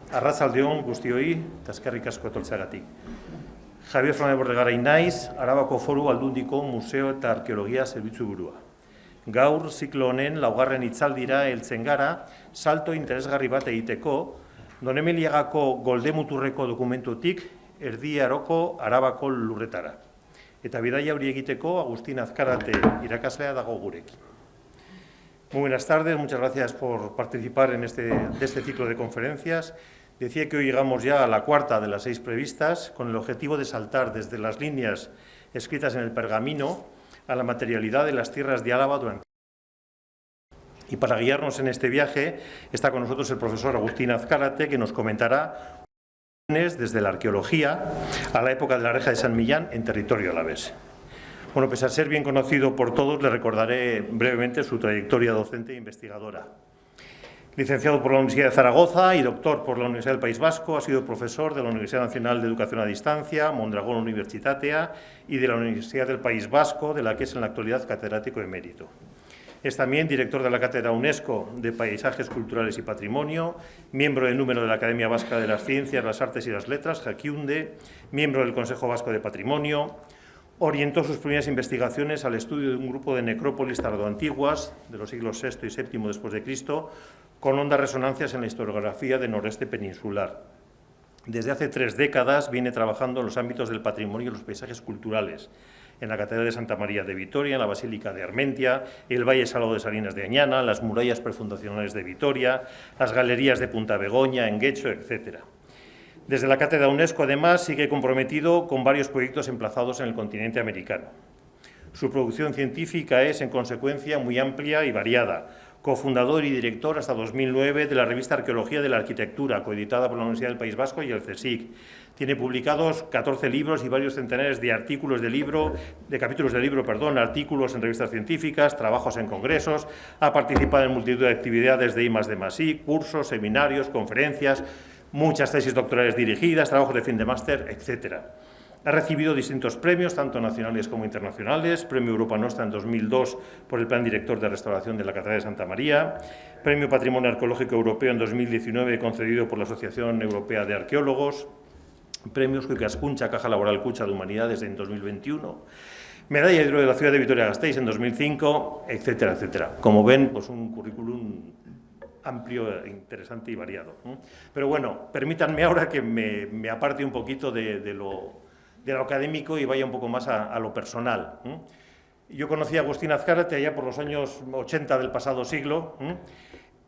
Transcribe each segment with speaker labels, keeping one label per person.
Speaker 1: Arratsaldeon guztioi, eta eskerrik asko etortzeagatik. Javier Fernández Bordegarain naiz, Arabako Foru Aldundiko Museo eta Arkeologia Zerbitzu burua. Gaur, ziklo honen laugarren hitzaldira heltzen gara, salto interesgarri bat egiteko, Donemiliagako Goldemuturreko dokumentutik Erdi Aroko Arabako lurretara. Eta bidaia hori egiteko Agustin Azkarate irakaslea dago gurekin. Muy buenas tardes, muchas gracias por participar en este ciclo de conferencias. Decía que hoy llegamos ya a la cuarta de las 6 previstas, con el objetivo de saltar desde las líneas escritas en el pergamino a la materialidad de las tierras de Álava durante. Y para guiarnos en este viaje está con nosotros el profesor Agustín Azcárate, que nos comentará desde la arqueología a la época de la Reja de San Millán en territorio alavés. Bueno, pese a ser bien conocido por todos, le recordaré brevemente su trayectoria docente e investigadora. Licenciado por la Universidad de Zaragoza y doctor por la Universidad del País Vasco, ha sido profesor de la Universidad Nacional de Educación a Distancia, Mondragón Universitatea y de la Universidad del País Vasco, de la que es en la actualidad catedrático emérito. Es también director de la Cátedra UNESCO de Paisajes Culturales y Patrimonio, miembro del número de la Academia Vasca de las Ciencias, las Artes y las Letras, Jaquiunde, miembro del Consejo Vasco de Patrimonio. Orientó sus primeras investigaciones al estudio de un grupo de necrópolis tardoantiguas de los siglos VI y VII después de Cristo, con hondas resonancias en la historiografía del noroeste peninsular. Desde hace 3 décadas viene trabajando en los ámbitos del patrimonio y los paisajes culturales, en la Catedral de Santa María de Vitoria, en la Basílica de Armentia, el Valle Salado de Salinas de Añana, las murallas prefundacionales de Vitoria, las galerías de Punta Begoña, en Guecho, etc. Desde la Cátedra UNESCO, además, sigue comprometido con varios proyectos emplazados en el continente americano. Su producción científica es, en consecuencia, muy amplia y variada. Cofundador y director hasta 2009 de la revista Arqueología de la Arquitectura, coeditada por la Universidad del País Vasco y el CSIC. Tiene publicados 14 libros y varios centenares de capítulos de libro, artículos en revistas científicas, trabajos en congresos, ha participado en multitud de actividades de I+D+I, cursos, seminarios, conferencias, muchas tesis doctorales dirigidas, trabajos de fin de máster, etc. Ha recibido distintos premios, tanto nacionales como internacionales, Premio Europa Nostra en 2002 por el Plan Director de Restauración de la Catedral de Santa María, Premio Patrimonio Arqueológico Europeo en 2019 concedido por la Asociación Europea de Arqueólogos, Premios Cuicascuncha, Caja Laboral Cucha de Humanidades en 2021, Medalla de Oro de la Ciudad de Vitoria-Gasteiz en 2005, etcétera, etcétera. Como ven, pues un currículum amplio, interesante y variado. Pero bueno, permítanme ahora que me aparte un poquito de lo académico y vaya un poco más a lo personal. Yo conocí a Agustín Azcárate allá por los años 80 del pasado siglo,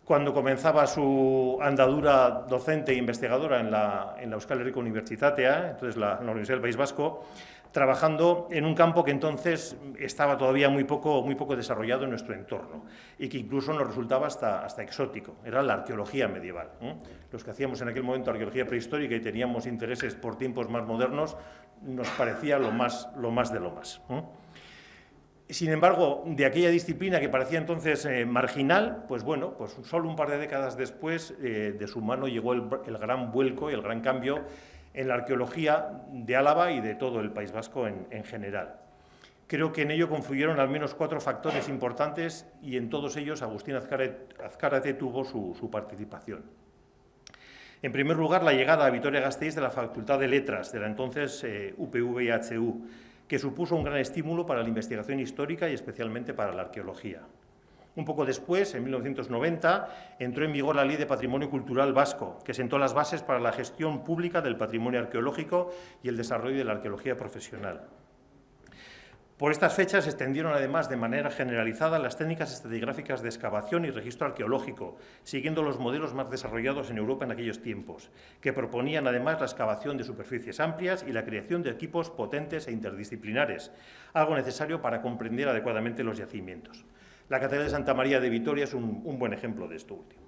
Speaker 1: cuando comenzaba su andadura docente e investigadora en la Euskal Herriko Unibertsitatea, entonces la Universidad del País Vasco, trabajando en un campo que entonces estaba todavía muy poco desarrollado en nuestro entorno y que incluso nos resultaba hasta exótico, era la arqueología medieval. Los que hacíamos en aquel momento arqueología prehistórica y teníamos intereses por tiempos más modernos, nos parecía lo más de lo más. Sin embargo, de aquella disciplina que parecía entonces marginal, pues bueno, pues solo un par de décadas después de su mano llegó el gran vuelco y el gran cambio en la arqueología de Álava y de todo el País Vasco en general. Creo que en ello confluyeron al menos 4 factores importantes y en todos ellos Agustín Azcárate tuvo su participación. En primer lugar, la llegada a Vitoria-Gasteiz de la Facultad de Letras, de la entonces UPV-HU, que supuso un gran estímulo para la investigación histórica y especialmente para la arqueología. Un poco después, en 1990, entró en vigor la Ley de Patrimonio Cultural Vasco, que sentó las bases para la gestión pública del patrimonio arqueológico y el desarrollo de la arqueología profesional. Por estas fechas se extendieron además de manera generalizada las técnicas estratigráficas de excavación y registro arqueológico, siguiendo los modelos más desarrollados en Europa en aquellos tiempos, que proponían además la excavación de superficies amplias y la creación de equipos potentes e interdisciplinares, algo necesario para comprender adecuadamente los yacimientos. La Catedral de Santa María de Vitoria es un buen ejemplo de esto último.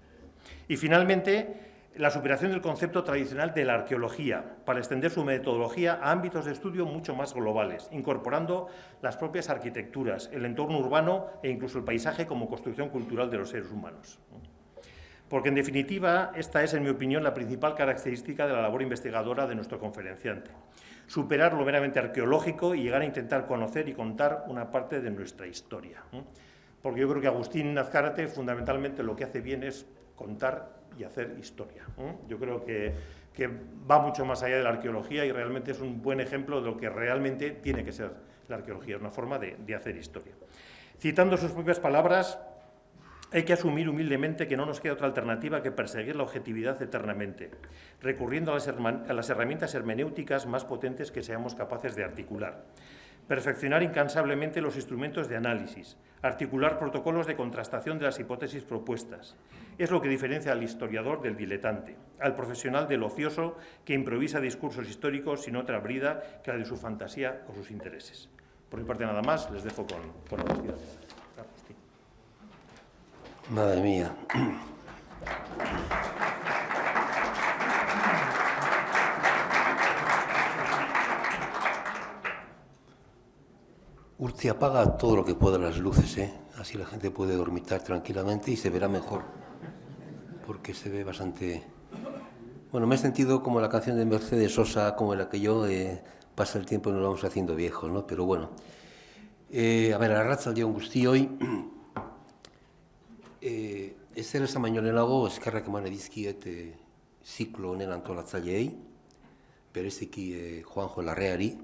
Speaker 1: Y finalmente, la superación del concepto tradicional de la arqueología para extender su metodología a ámbitos de estudio mucho más globales, incorporando las propias arquitecturas, el entorno urbano e incluso el paisaje como construcción cultural de los seres humanos. Porque, en definitiva, esta es, en mi opinión, la principal característica de la labor investigadora de nuestro conferenciante. Superar lo meramente arqueológico y llegar a intentar conocer y contar una parte de nuestra historia. Porque yo creo que Agustín Azcárate fundamentalmente lo que hace bien es contar y hacer historia. Yo creo que va mucho más allá de la arqueología y realmente es un buen ejemplo de lo que realmente tiene que ser la arqueología, es una forma de hacer historia. Citando sus propias palabras, hay que asumir humildemente que no nos queda otra alternativa que perseguir la objetividad eternamente, recurriendo a las herramientas hermenéuticas más potentes que seamos capaces de articular. Perfeccionar incansablemente los instrumentos de análisis, articular protocolos de contrastación de las hipótesis propuestas. Es lo que diferencia al historiador del diletante, al profesional del ocioso que improvisa discursos históricos sin otra brida que la de su fantasía o sus intereses. Por mi parte nada más, les dejo con la cuestión.
Speaker 2: Madre mía. Urtzi, apaga todo lo que pueda las luces, ¿eh? Así la gente puede dormitar tranquilamente y se verá mejor, porque se ve bastante... Bueno, me he sentido como la canción de Mercedes Sosa, como en la que yo pasa el tiempo y nos vamos haciendo viejos, ¿no? Pero bueno. A ver, arratsaldeon guztioi. Ezer esan baino lehenago eskerrak eman edizkiet ziklo honen antolatzaileei, bereziki Juanjo Larreari,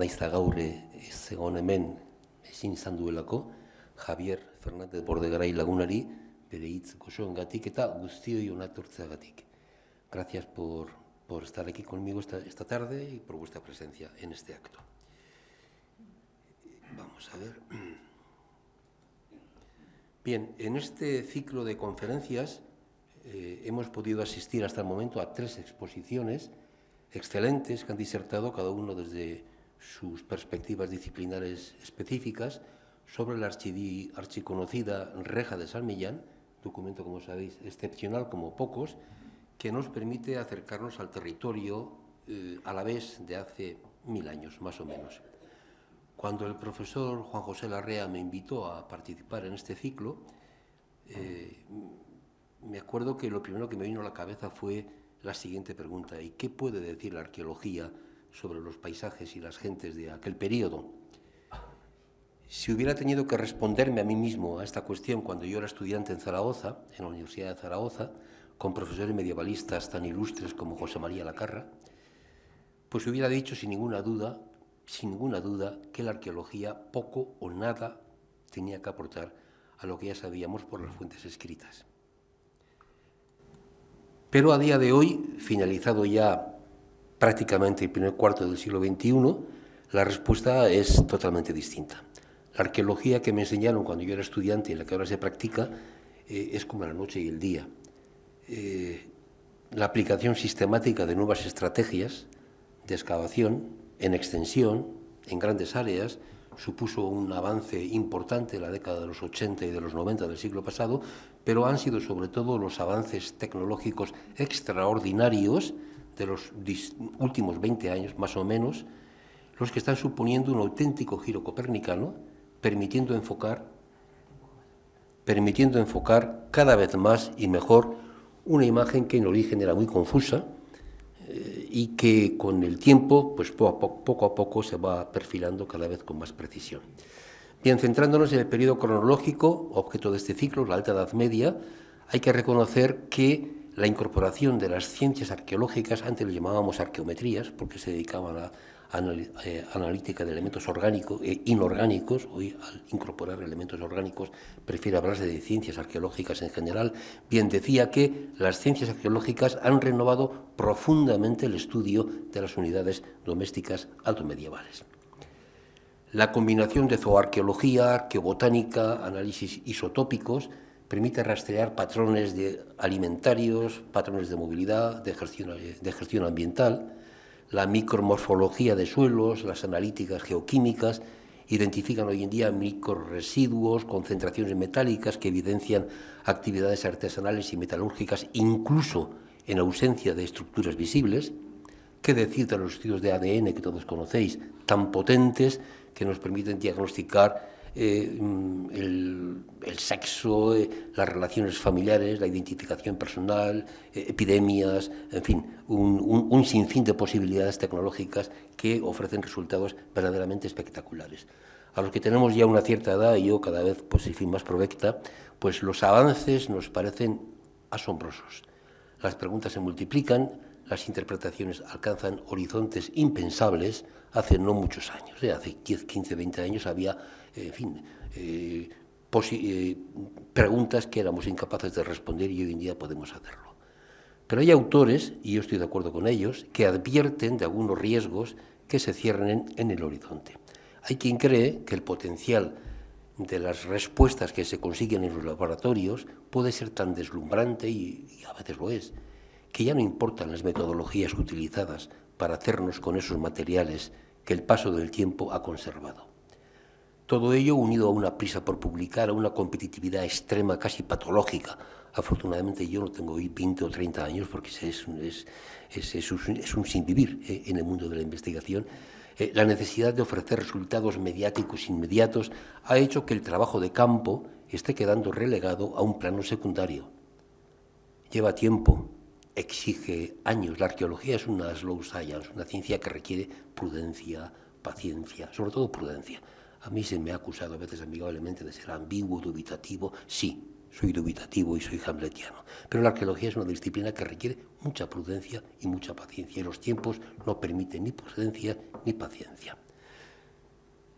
Speaker 2: naiz eta gaur ez egon hemen ezin izan duelako, Javier Fernández Bordegaray lagunari, bere hitz gozoengatik eta guztioi hona etortzeagatik. Gracias por estar aquí conmigo esta tarde y por vuestra presencia en este acto. Vamos a ver. Bien, en este ciclo de conferencias hemos podido asistir hasta el momento a 3 exposiciones excelentes que han disertado cada uno desde sus perspectivas disciplinares específicas sobre la archiconocida Reja de San Millán, documento, como sabéis, excepcional como pocos, que nos permite acercarnos al territorio alavés de hace 1000 años, más o menos. Cuando el profesor Juan José Larrea me invitó a participar en este ciclo, me acuerdo que lo primero que me vino a la cabeza fue la siguiente pregunta: ¿y qué puede decir la arqueología sobre los paisajes y las gentes de aquel periodo? Si hubiera tenido que responderme a mí mismo a esta cuestión cuando yo era estudiante en Zaragoza, en la Universidad de Zaragoza, con profesores medievalistas tan ilustres como José María Lacarra, pues hubiera dicho sin ninguna duda, que la arqueología poco o nada tenía que aportar a lo que ya sabíamos por las fuentes escritas. Pero a día de hoy, finalizado ya prácticamente el primer cuarto del siglo XXI, la respuesta es totalmente distinta. La arqueología que me enseñaron cuando yo era estudiante y la que ahora se practica es como la noche y el día. La aplicación sistemática de nuevas estrategias de excavación en extensión, en grandes áreas, supuso un avance importante en la década de los 80 y de los 90 del siglo pasado, pero han sido sobre todo los avances tecnológicos extraordinarios de los últimos 20 años, más o menos, los que están suponiendo un auténtico giro copernicano, permitiendo enfocar cada vez más y mejor una imagen que en origen era muy confusa, y que con el tiempo, pues poco a poco se va perfilando cada vez con más precisión. Bien, centrándonos en el periodo cronológico, objeto de este ciclo, la Alta Edad Media, hay que reconocer que la incorporación de las ciencias arqueológicas, antes le llamábamos arqueometrías, porque se dedicaban a analítica de elementos orgánicos e inorgánicos. Hoy, al incorporar elementos orgánicos, prefiere hablarse de ciencias arqueológicas en general. Bien, decía que las ciencias arqueológicas han renovado profundamente el estudio de las unidades domésticas altomedievales. La combinación de zooarqueología, arqueobotánica, análisis isotópicos, permite rastrear patrones alimentarios, patrones de movilidad, de gestión ambiental. La micromorfología de suelos, las analíticas geoquímicas, identifican hoy en día microresiduos, concentraciones metálicas que evidencian actividades artesanales y metalúrgicas, incluso en ausencia de estructuras visibles. ¿Qué decir de los estudios de ADN que todos conocéis, tan potentes que nos permiten diagnosticar el sexo, las relaciones familiares, la identificación personal, epidemias, en fin, un sinfín de posibilidades tecnológicas que ofrecen resultados verdaderamente espectaculares? A los que tenemos ya una cierta edad, y yo cada vez, pues, en fin, más provecta, pues los avances nos parecen asombrosos. Las preguntas se multiplican, las interpretaciones alcanzan horizontes impensables hace no muchos años. Hace 10, 15, 20 años había, preguntas que éramos incapaces de responder y hoy en día podemos hacerlo. Pero hay autores, y yo estoy de acuerdo con ellos, que advierten de algunos riesgos que se cierren en el horizonte. Hay quien cree que el potencial de las respuestas que se consiguen en los laboratorios puede ser tan deslumbrante, y a veces lo es, que ya no importan las metodologías utilizadas para hacernos con esos materiales que el paso del tiempo ha conservado. Todo ello unido a una prisa por publicar, a una competitividad extrema, casi patológica. Afortunadamente yo no tengo hoy 20 o 30 años porque es un sinvivir en el mundo de la investigación. La necesidad de ofrecer resultados mediáticos inmediatos ha hecho que el trabajo de campo esté quedando relegado a un plano secundario. Lleva tiempo, exige años. La arqueología es una slow science, una ciencia que requiere prudencia, paciencia, sobre todo prudencia. A mí se me ha acusado a veces amigablemente de ser ambiguo, dubitativo. Sí, soy dubitativo y soy hamletiano. Pero la arqueología es una disciplina que requiere mucha prudencia y mucha paciencia. Y los tiempos no permiten ni prudencia ni paciencia.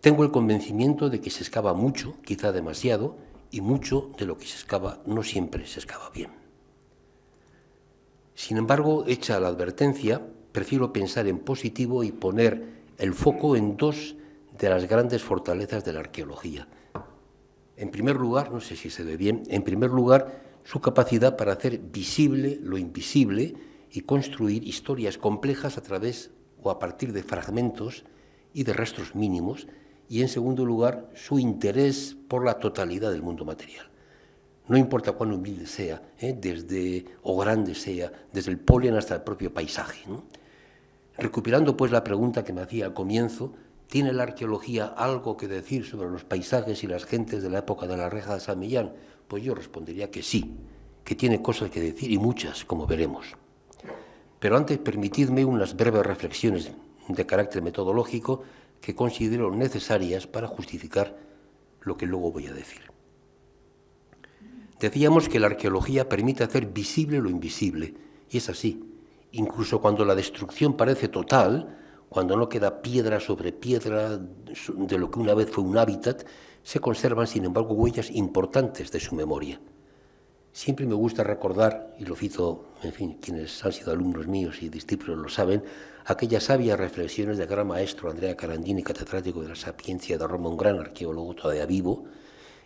Speaker 2: Tengo el convencimiento de que se excava mucho, quizá demasiado, y mucho de lo que se excava no siempre se excava bien. Sin embargo, hecha la advertencia, prefiero pensar en positivo y poner el foco en dos de las grandes fortalezas de la arqueología. En primer lugar, no sé si se ve bien, en primer lugar, su capacidad para hacer visible lo invisible y construir historias complejas a través o a partir de fragmentos y de restos mínimos, y en segundo lugar, su interés por la totalidad del mundo material. No importa cuán humilde sea, o grande sea, desde el polen hasta el propio paisaje, ¿no? Recuperando pues la pregunta que me hacía al comienzo, ¿tiene la arqueología algo que decir sobre los paisajes y las gentes de la época de la Reja de San Millán? Pues yo respondería que sí, que tiene cosas que decir y muchas, como veremos. Pero antes permitidme unas breves reflexiones de carácter metodológico que considero necesarias para justificar lo que luego voy a decir. Decíamos que la arqueología permite hacer visible lo invisible, y es así. Incluso cuando la destrucción parece total, cuando no queda piedra sobre piedra de lo que una vez fue un hábitat, se conservan, sin embargo, huellas importantes de su memoria. Siempre me gusta recordar, y lo cito, en fin, quienes han sido alumnos míos y discípulos lo saben, aquellas sabias reflexiones del gran maestro Andrea Carandini, catedrático de la Sapiencia de Roma, un gran arqueólogo todavía vivo,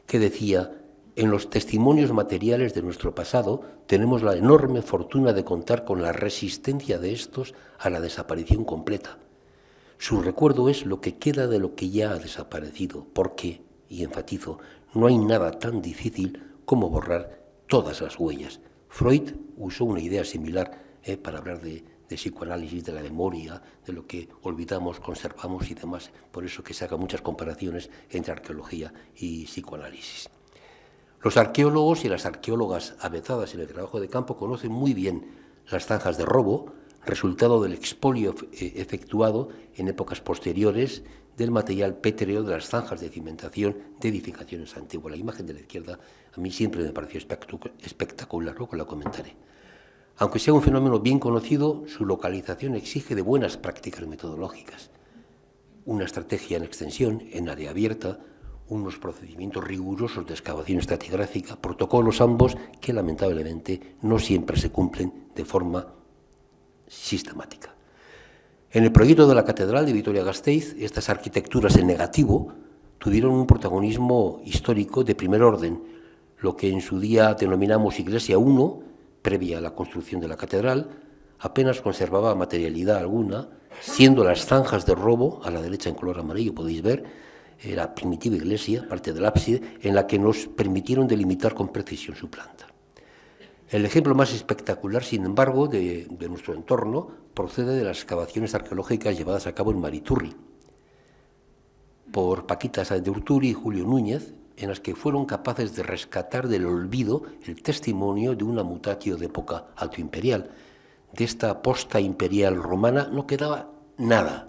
Speaker 2: que decía: en los testimonios materiales de nuestro pasado tenemos la enorme fortuna de contar con la resistencia de estos a la desaparición completa. Su recuerdo es lo que queda de lo que ya ha desaparecido, porque, y enfatizo, no hay nada tan difícil como borrar todas las huellas. Freud usó una idea similar para hablar de psicoanálisis, de la memoria, de lo que olvidamos, conservamos y demás. Por eso que se hagan muchas comparaciones entre arqueología y psicoanálisis. Los arqueólogos y las arqueólogas avezadas en el trabajo de campo conocen muy bien las zanjas de robo, resultado del expolio efectuado en épocas posteriores del material pétreo de las zanjas de cimentación de edificaciones antiguas. La imagen de la izquierda a mí siempre me pareció espectacular, luego la comentaré. Aunque sea un fenómeno bien conocido, su localización exige de buenas prácticas metodológicas, una estrategia en extensión, en área abierta, unos procedimientos rigurosos de excavación estratigráfica, protocolos ambos que lamentablemente no siempre se cumplen de forma sistemática. En el proyecto de la Catedral de Vitoria-Gasteiz, estas arquitecturas en negativo tuvieron un protagonismo histórico de primer orden, lo que en su día denominamos Iglesia I, previa a la construcción de la catedral, apenas conservaba materialidad alguna, siendo las zanjas de robo, a la derecha en color amarillo podéis ver, la primitiva iglesia, parte del ábside, en la que nos permitieron delimitar con precisión su planta. El ejemplo más espectacular, sin embargo, de nuestro entorno procede de las excavaciones arqueológicas llevadas a cabo en Mariturri por Paquita Sáenz de Urturi y Julio Núñez, en las que fueron capaces de rescatar del olvido el testimonio de una mutatio de época altoimperial. De esta posta imperial romana no quedaba nada.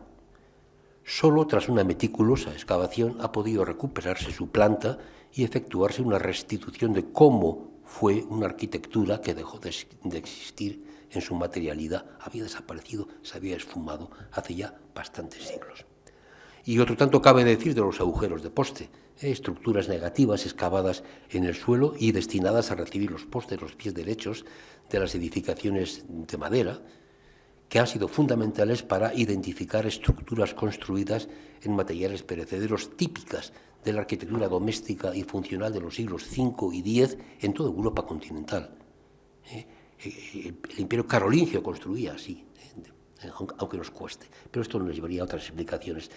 Speaker 2: Solo tras una meticulosa excavación ha podido recuperarse su planta y efectuarse una restitución de cómo fue una arquitectura que dejó de existir en su materialidad, había desaparecido, se había esfumado hace ya bastantes siglos. Y otro tanto cabe decir de los agujeros de poste, estructuras negativas excavadas en el suelo y destinadas a recibir los postes, los pies derechos de las edificaciones de madera, que han sido fundamentales para identificar estructuras construidas en materiales perecederos típicas de la arquitectura doméstica y funcional de los siglos V y X en toda Europa continental. El Imperio Carolingio construía así, aunque nos cueste, pero esto nos llevaría a otras explicaciones.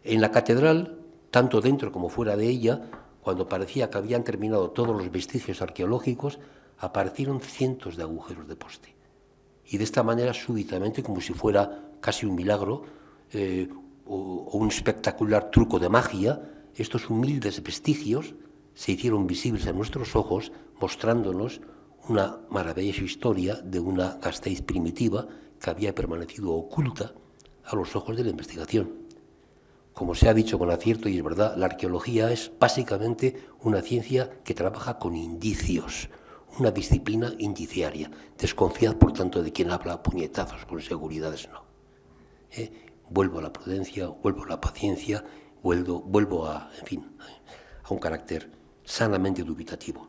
Speaker 2: En la catedral, tanto dentro como fuera de ella, cuando parecía que habían terminado todos los vestigios arqueológicos, aparecieron cientos de agujeros de poste. Y de esta manera, súbitamente, como si fuera casi un milagro o un espectacular truco de magia, estos humildes vestigios se hicieron visibles a nuestros ojos, mostrándonos una maravillosa historia de una Gasteiz primitiva que había permanecido oculta a los ojos de la investigación. Como se ha dicho con acierto, y es verdad, la arqueología es básicamente una ciencia que trabaja con indicios, una disciplina indiciaria. Desconfiad, por tanto, de quien habla a puñetazos, con seguridades no. Vuelvo a la prudencia, vuelvo a la paciencia, vuelvo a, en fin, a un carácter sanamente dubitativo.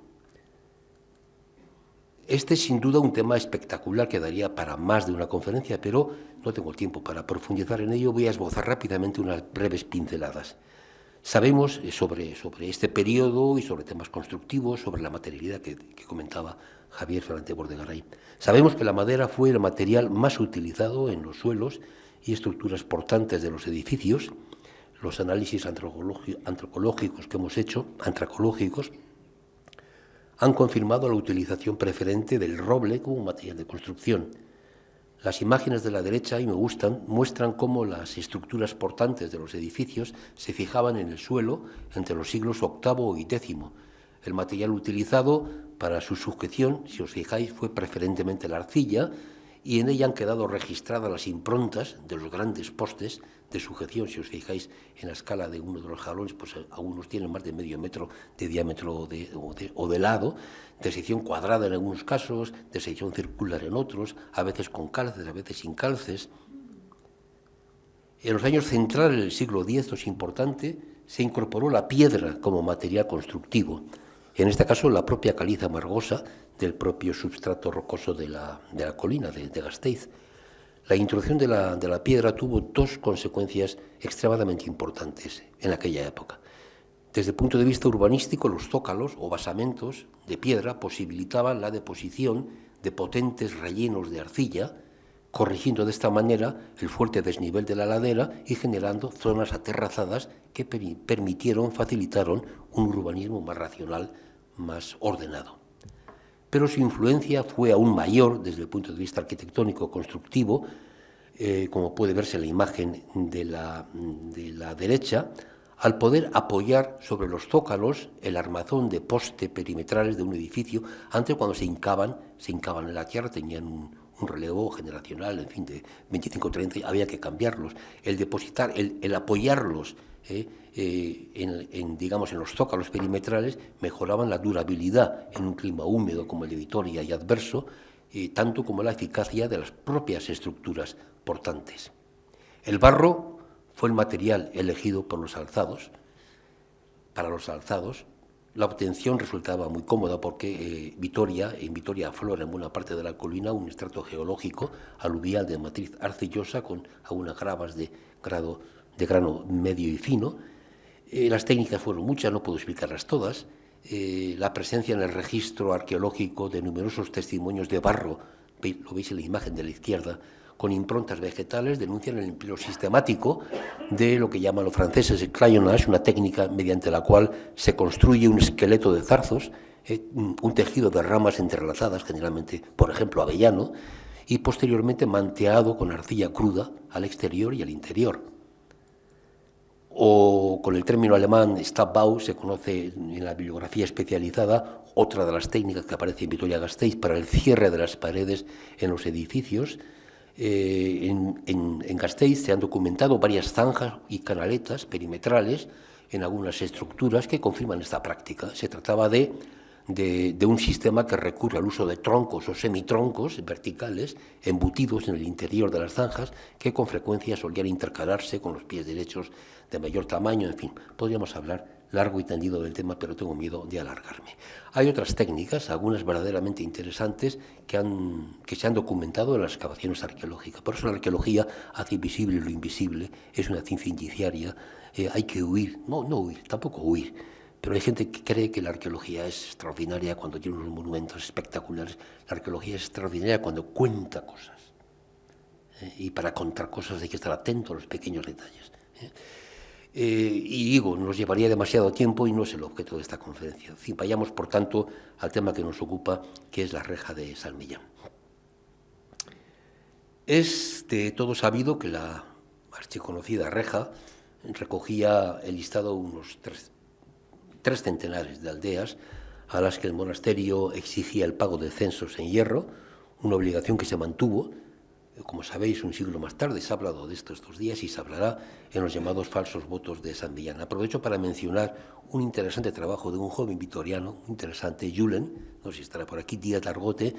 Speaker 2: Este es sin duda un tema espectacular que daría para más de una conferencia, pero no tengo tiempo para profundizar en ello. Voy a esbozar rápidamente unas breves pinceladas. Sabemos sobre este periodo y sobre temas constructivos, sobre la materialidad que comentaba Javier Fernández Bordegaray. Sabemos que la madera fue el material más utilizado en los suelos y estructuras portantes de los edificios. Los análisis antropológicos que hemos hecho, antropológicos, han confirmado la utilización preferente del roble como material de construcción. Las imágenes de la derecha, y me gustan, muestran cómo las estructuras portantes de los edificios se fijaban en el suelo entre los siglos VIII y X. El material utilizado para su sujeción, si os fijáis, fue preferentemente la arcilla, y en ella han quedado registradas las improntas de los grandes postes de sujeción. Si os fijáis en la escala de uno de los jalones, pues algunos tienen más de medio metro de diámetro o de lado, de sección cuadrada en algunos casos, de sección circular en otros, a veces con calces, a veces sin calces. En los años centrales del siglo X, esto es importante, se incorporó la piedra como material constructivo. En este caso, la propia caliza margosa del propio substrato rocoso de la colina de Gasteiz. La introducción de la piedra tuvo dos consecuencias extremadamente importantes en aquella época. Desde el punto de vista urbanístico, los zócalos o basamentos de piedra posibilitaban la deposición de potentes rellenos de arcilla, corrigiendo de esta manera el fuerte desnivel de la ladera y generando zonas aterrazadas que facilitaron un urbanismo más racional, más ordenado. Pero su influencia fue aún mayor desde el punto de vista arquitectónico constructivo, como puede verse en la imagen de la derecha, al poder apoyar sobre los zócalos el armazón de poste perimetrales de un edificio. Antes, cuando se hincaban en la tierra, tenían un relevo generacional, en fin, de 25-30, había que cambiarlos. El depositar, el apoyarlos digamos, en los zócalos perimetrales mejoraban la durabilidad en un clima húmedo como el de Vitoria y adverso, tanto como la eficacia de las propias estructuras portantes. El barro fue el material elegido por los alzados. Para los alzados, la obtención resultaba muy cómoda porque en Vitoria aflora en buena parte de la colina un estrato geológico aluvial de matriz arcillosa con algunas gravas de grano medio y fino. Las técnicas fueron muchas, no puedo explicarlas todas. La presencia en el registro arqueológico de numerosos testimonios de barro, lo veis en la imagen de la izquierda, con improntas vegetales, denuncian el empleo sistemático de lo que llaman los franceses el clayonnage, una técnica mediante la cual se construye un esqueleto de zarzos, un tejido de ramas entrelazadas, generalmente, por ejemplo, avellano, y posteriormente manteado con arcilla cruda al exterior y al interior. O con el término alemán Stabbau se conoce en la bibliografía especializada otra de las técnicas que aparece en Vitoria-Gasteiz para el cierre de las paredes en los edificios. En Gasteiz se han documentado varias zanjas y canaletas perimetrales en algunas estructuras que confirman esta práctica. Se trataba de de un sistema que recurre al uso de troncos o semitroncos verticales embutidos en el interior de las zanjas, que con frecuencia solían intercalarse con los pies derechos de mayor tamaño. En fin, podríamos hablar largo y tendido del tema, pero tengo miedo de alargarme. Hay otras técnicas, algunas verdaderamente interesantes, que se han documentado en las excavaciones arqueológicas. Por eso la arqueología hace invisible lo invisible, es una ciencia indiciaria, hay que huir, no huir, tampoco huir, pero hay gente que cree que la arqueología es extraordinaria cuando tiene unos monumentos espectaculares. La arqueología es extraordinaria cuando cuenta cosas, y para contar cosas hay que estar atento a los pequeños detalles. Y digo, nos llevaría demasiado tiempo y no es el objeto de esta conferencia. En fin, vayamos, por tanto, al tema que nos ocupa, que es la reja de San Millán. Es de todo sabido que la archiconocida reja recogía el listado unos tres centenares de aldeas a las que el monasterio exigía el pago de censos en hierro, una obligación que se mantuvo. Como sabéis, un siglo más tarde se ha hablado de esto estos días y se hablará en los llamados falsos votos de San Millán. Aprovecho para mencionar un interesante trabajo de un joven vitoriano, interesante, Julen, no sé si estará por aquí, Díaz Argote,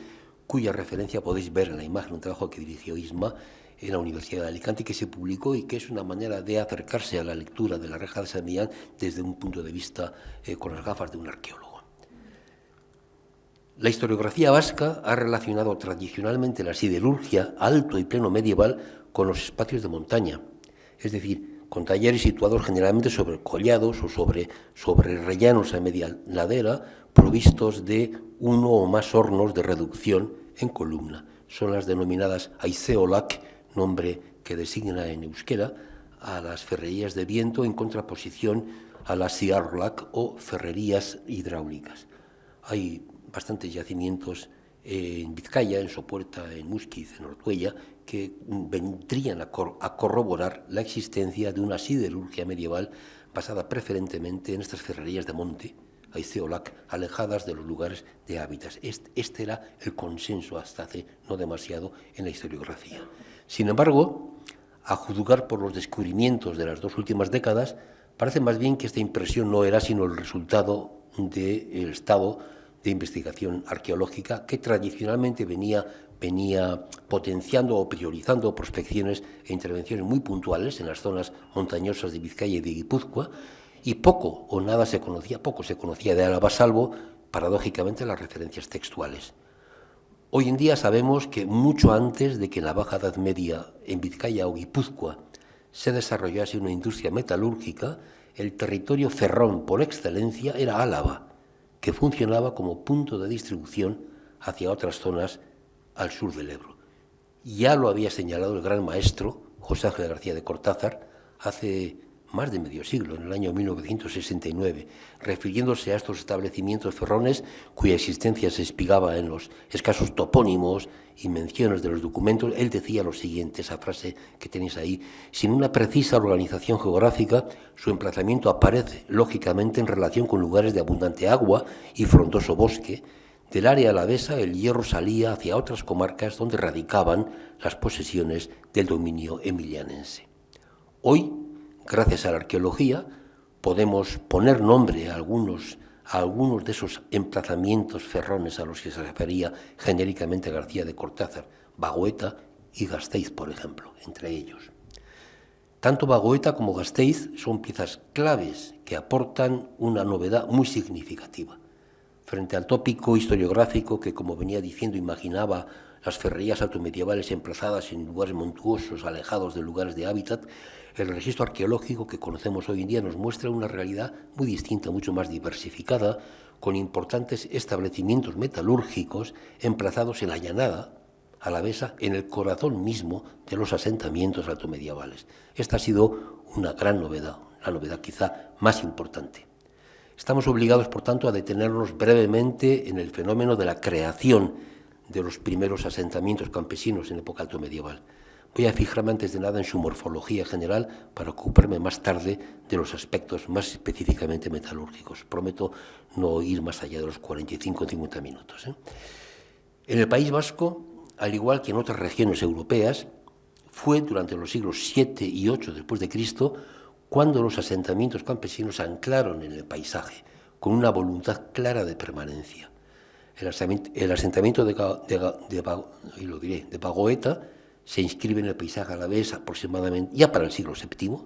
Speaker 2: cuya referencia podéis ver en la imagen, un trabajo que dirigió Isma en la Universidad de Alicante, que se publicó y que es una manera de acercarse a la lectura de la reja de San Millán desde un punto de vista con las gafas de un arqueólogo. La historiografía vasca ha relacionado tradicionalmente la siderurgia alto y pleno medieval con los espacios de montaña, es decir, con talleres situados generalmente sobre collados o sobre rellanos a media ladera, provistos de uno o más hornos de reducción en columna. Son las denominadas aizeolak, nombre que designa en euskera a las ferrerías de viento en contraposición a las siarlak o ferrerías hidráulicas. Hay bastantes yacimientos en Vizcaya, en Sopuerta, en Muskiz, en Ortuella, que vendrían a corroborar la existencia de una siderurgia medieval basada preferentemente en estas ferrerías de monte, aizeolak, alejadas de los lugares de hábitats. Este era el consenso hasta hace no demasiado en la historiografía. Sin embargo, a juzgar por los descubrimientos de las dos últimas décadas, parece más bien que esta impresión no era sino el resultado del estado de investigación arqueológica que tradicionalmente venía potenciando o priorizando prospecciones e intervenciones muy puntuales en las zonas montañosas de Vizcaya y de Guipúzcoa, y poco se conocía de Álava, salvo, paradójicamente, las referencias textuales. Hoy en día sabemos que mucho antes de que en la Baja Edad Media, en Vizcaya o Guipúzcoa, se desarrollase una industria metalúrgica, el territorio ferrón por excelencia era Álava, que funcionaba como punto de distribución hacia otras zonas al sur del Ebro. Ya lo había señalado el gran maestro José Ángel García de Cortázar hace más de medio siglo, en el año 1969, refiriéndose a estos establecimientos ferrones cuya existencia se espigaba en los escasos topónimos y menciones de los documentos. Él decía lo siguiente, esa frase que tenéis ahí: sin una precisa organización geográfica, su emplazamiento aparece lógicamente en relación con lugares de abundante agua y frondoso bosque. Del área alavesa el hierro salía hacia otras comarcas donde radicaban las posesiones del dominio emilianense. Hoy, gracias a la arqueología, podemos poner nombre a algunos de esos emplazamientos ferrones a los que se refería genéricamente García de Cortázar, Bagoeta y Gasteiz, por ejemplo, entre ellos. Tanto Bagoeta como Gasteiz son piezas claves que aportan una novedad muy significativa. Frente al tópico historiográfico que, como venía diciendo, imaginaba las ferrerías altomedievales emplazadas en lugares montuosos, alejados de lugares de hábitat, el registro arqueológico que conocemos hoy en día nos muestra una realidad muy distinta, mucho más diversificada, con importantes establecimientos metalúrgicos emplazados en la llanada alavesa, en el corazón mismo de los asentamientos altomedievales. Esta ha sido una gran novedad, la novedad quizá más importante. Estamos obligados, por tanto, a detenernos brevemente en el fenómeno de la creación de los primeros asentamientos campesinos en época altomedieval. Voy a fijarme antes de nada en su morfología general para ocuparme más tarde de los aspectos más específicamente metalúrgicos. Prometo no ir más allá de los 45 o 50 minutos. En el País Vasco, al igual que en otras regiones europeas, fue durante los siglos VII y VIII después de Cristo cuando los asentamientos campesinos se anclaron en el paisaje, con una voluntad clara de permanencia. El asentamiento de Bagoeta se inscribe en el paisaje alavés aproximadamente ya para el siglo VII,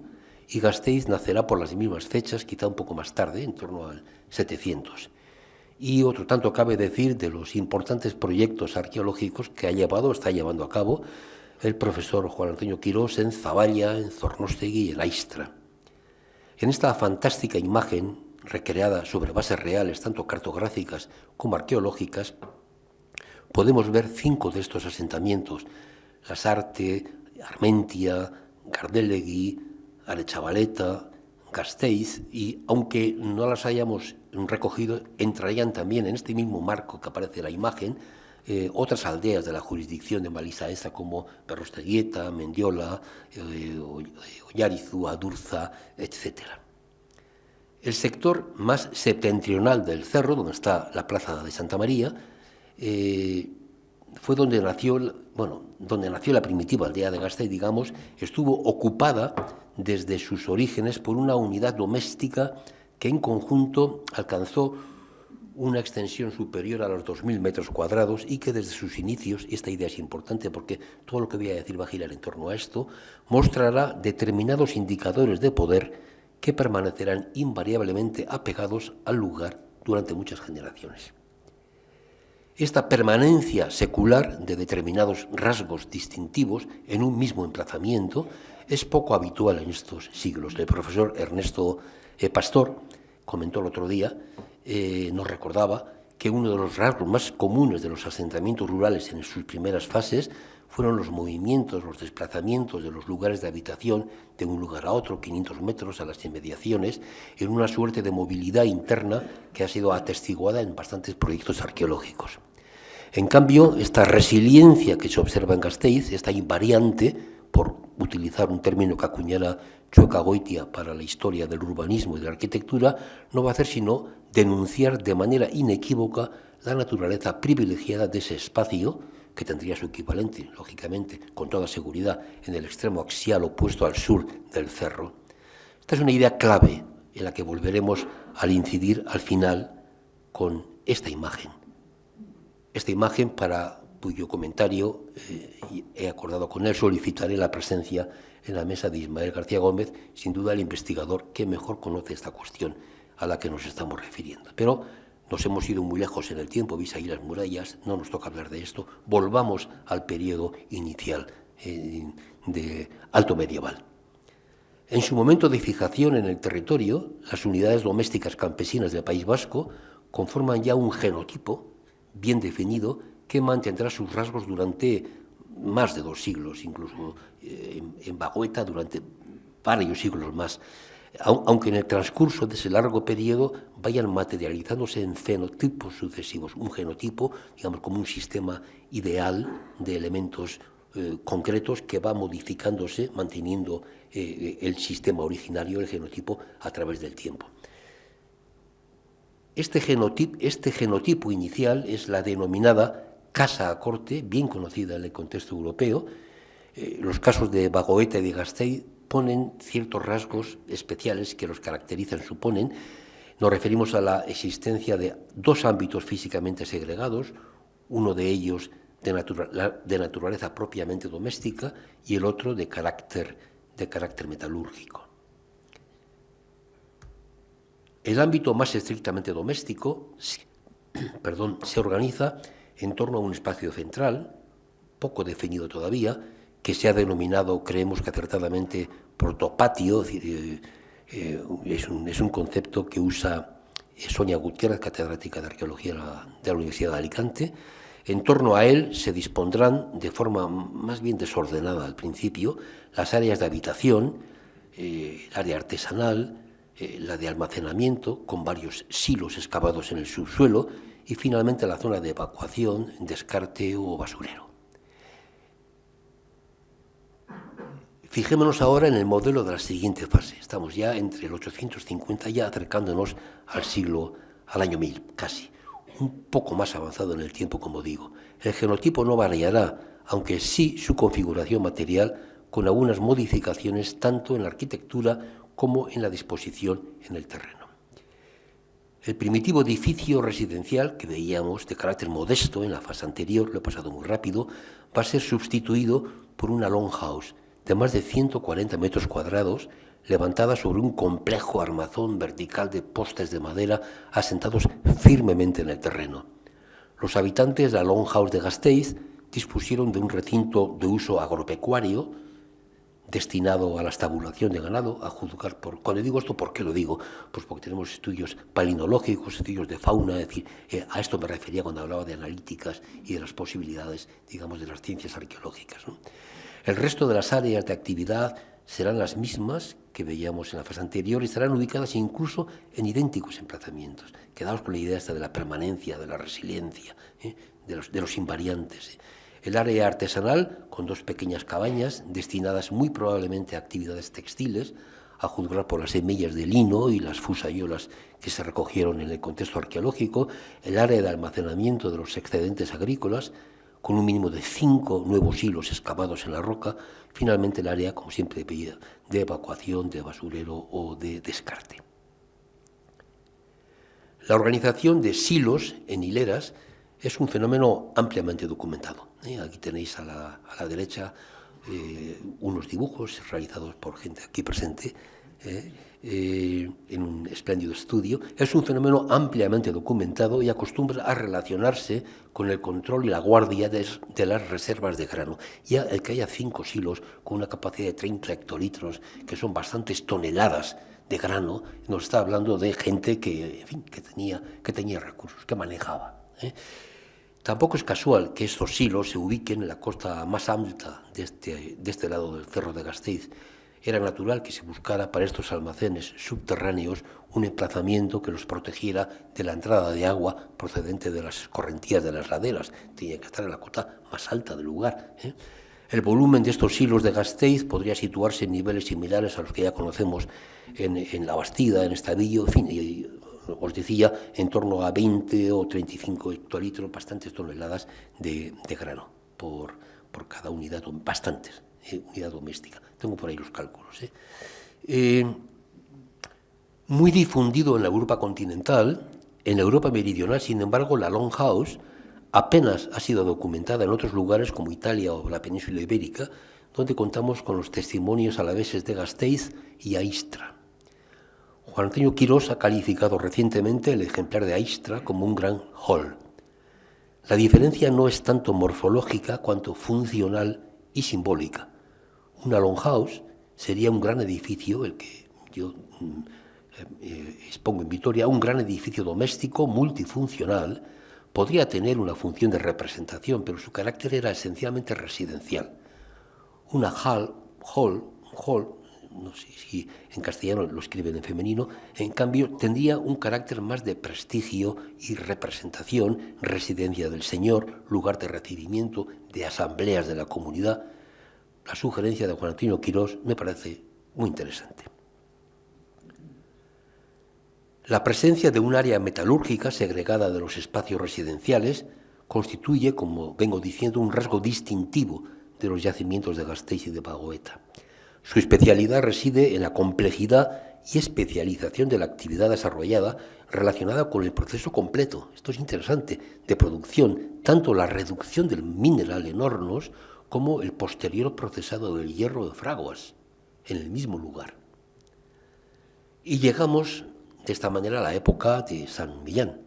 Speaker 2: y Gasteiz nacerá por las mismas fechas, quizá un poco más tarde, en torno al 700. Y otro tanto cabe decir de los importantes proyectos arqueológicos que está llevando a cabo el profesor Juan Antonio Quirós en Zaballa, en Zornostegui y en Aistra. En esta fantástica imagen, recreada sobre bases reales, tanto cartográficas como arqueológicas, podemos ver 5 de estos asentamientos: Lasarte, Armentia, Gardelegui, Arechavaleta, Gasteiz, y aunque no las hayamos recogido, entrarían también en este mismo marco que aparece en la imagen otras aldeas de la jurisdicción de Malisaeza como Berrosteguieta, Mendiola, Ollarizu, Adurza, etc. El sector más septentrional del cerro, donde está la plaza de Santa María, fue donde nació la primitiva aldea de Gasteiz, digamos. Estuvo ocupada desde sus orígenes por una unidad doméstica que en conjunto alcanzó una extensión superior a los 2.000 metros cuadrados y que desde sus inicios, y esta idea es importante porque todo lo que voy a decir va a girar en torno a esto, mostrará determinados indicadores de poder que permanecerán invariablemente apegados al lugar durante muchas generaciones. Esta permanencia secular de determinados rasgos distintivos en un mismo emplazamiento es poco habitual en estos siglos. El profesor Ernesto Pastor comentó el otro día, nos recordaba que uno de los rasgos más comunes de los asentamientos rurales en sus primeras fases fueron los movimientos, los desplazamientos de los lugares de habitación de un lugar a otro, 500 metros a las inmediaciones, en una suerte de movilidad interna que ha sido atestiguada en bastantes proyectos arqueológicos. En cambio, esta resiliencia que se observa en Gasteiz, esta invariante, por utilizar un término que acuñara Chueca-Goitia para la historia del urbanismo y de la arquitectura, no va a hacer sino denunciar de manera inequívoca la naturaleza privilegiada de ese espacio, que tendría su equivalente, lógicamente, con toda seguridad, en el extremo axial opuesto al sur del cerro. Esta es una idea clave en la que volveremos al incidir al final con esta imagen. Esta imagen, para cuyo comentario he acordado con él, solicitaré la presencia en la mesa de Ismael García Gómez, sin duda el investigador que mejor conoce esta cuestión a la que nos estamos refiriendo. Pero nos hemos ido muy lejos en el tiempo, vis ahí las murallas, no nos toca hablar de esto. Volvamos al periodo inicial de alto medieval. En su momento de fijación en el territorio, las unidades domésticas campesinas del País Vasco conforman ya un genotipo bien definido que mantendrá sus rasgos durante más de 2 siglos, incluso en Bagoeta durante varios siglos más, aunque en el transcurso de ese largo periodo vayan materializándose en fenotipos sucesivos. Un genotipo, digamos, como un sistema ideal de elementos concretos que va modificándose, manteniendo el sistema originario, el genotipo, a través del tiempo. Este genotipo inicial es la denominada casa a corte, bien conocida en el contexto europeo. Los casos de Bagoeta y de Gasteiz ponen ciertos rasgos especiales que los caracterizan, suponen. Nos referimos a la existencia de 2 ámbitos físicamente segregados, uno de ellos de naturaleza propiamente doméstica y el otro de carácter metalúrgico. El ámbito más estrictamente doméstico se organiza en torno a un espacio central, poco definido todavía, que se ha denominado, creemos que acertadamente, protopatio. Es un concepto que usa Sonia Gutiérrez, catedrática de Arqueología de la Universidad de Alicante. En torno a él se dispondrán de forma más bien desordenada al principio las áreas de habitación, el área artesanal, la de almacenamiento, con varios silos excavados en el subsuelo, y finalmente la zona de evacuación, descarte o basurero. Fijémonos ahora en el modelo de la siguiente fase. Estamos ya entre el 850, ya acercándonos al año 1000, casi. Un poco más avanzado en el tiempo, como digo. El genotipo no variará, aunque sí su configuración material, con algunas modificaciones tanto en la arquitectura como en la disposición en el terreno. El primitivo edificio residencial que veíamos de carácter modesto en la fase anterior, lo he pasado muy rápido, va a ser sustituido por una longhouse de más de 140 metros cuadrados, levantada sobre un complejo armazón vertical de postes de madera asentados firmemente en el terreno. Los habitantes de la longhouse de Gasteiz dispusieron de un recinto de uso agropecuario destinado a la estabulación de ganado, a juzgar por... Cuando digo esto, ¿por qué lo digo? Pues porque tenemos estudios palinológicos, estudios de fauna, es decir, a esto me refería cuando hablaba de analíticas y de las posibilidades, digamos, de las ciencias arqueológicas, ¿no? El resto de las áreas de actividad serán las mismas que veíamos en la fase anterior y estarán ubicadas incluso en idénticos emplazamientos. Quedaos con la idea esta de la permanencia, de la resiliencia, de los invariantes. El área artesanal, con 2 pequeñas cabañas destinadas muy probablemente a actividades textiles, a juzgar por las semillas de lino y las fusayolas que se recogieron en el contexto arqueológico, el área de almacenamiento de los excedentes agrícolas, con un mínimo de 5 nuevos hilos excavados en la roca, finalmente el área, como siempre, de evacuación, de basurero o de descarte. La organización de silos en hileras es un fenómeno ampliamente documentado. Aquí tenéis a la derecha unos dibujos realizados por gente aquí presente en un espléndido estudio. Es un fenómeno ampliamente documentado y acostumbra a relacionarse con el control y la guardia de las reservas de grano. Ya el que haya 5 silos con una capacidad de 30 hectolitros, que son bastantes toneladas de grano, nos está hablando de gente que, en fin, que tenía recursos, que manejaba. Tampoco es casual que estos silos se ubiquen en la costa más alta de este lado del Cerro de Gasteiz. Era natural que se buscara para estos almacenes subterráneos un emplazamiento que los protegiera de la entrada de agua procedente de las escorrentías de las laderas. Tenía que estar en la cota más alta del lugar. El volumen de estos silos de Gasteiz podría situarse en niveles similares a los que ya conocemos en La Bastida, en Estavillo, en fin, os decía, en torno a 20 o 35 hectolitros, bastantes toneladas de grano por cada unidad, bastantes, unidad doméstica. Tengo por ahí los cálculos. Muy difundido en la Europa continental, en la Europa meridional, sin embargo, la longhouse apenas ha sido documentada en otros lugares como Italia o la península ibérica, donde contamos con los testimonios alaveses de Gasteiz y Aistra. Juan Antonio Quirós ha calificado recientemente el ejemplar de Aistra como un gran hall. La diferencia no es tanto morfológica cuanto funcional y simbólica. Una longhouse sería un gran edificio, el que yo expongo en Vitoria, un gran edificio doméstico multifuncional. Podría tener una función de representación, pero su carácter era esencialmente residencial. Una hall, no sé si en castellano lo escriben en femenino, en cambio tendría un carácter más de prestigio y representación, residencia del señor, lugar de recibimiento, de asambleas de la comunidad. La sugerencia de Juan Antonio Quirós me parece muy interesante. La presencia de un área metalúrgica segregada de los espacios residenciales constituye, como vengo diciendo, un rasgo distintivo de los yacimientos de Gasteiz y de Bagoeta. Su especialidad reside en la complejidad y especialización de la actividad desarrollada relacionada con el proceso completo, esto es interesante, de producción, tanto la reducción del mineral en hornos como el posterior procesado del hierro de fraguas en el mismo lugar. Y llegamos de esta manera a la época de San Millán,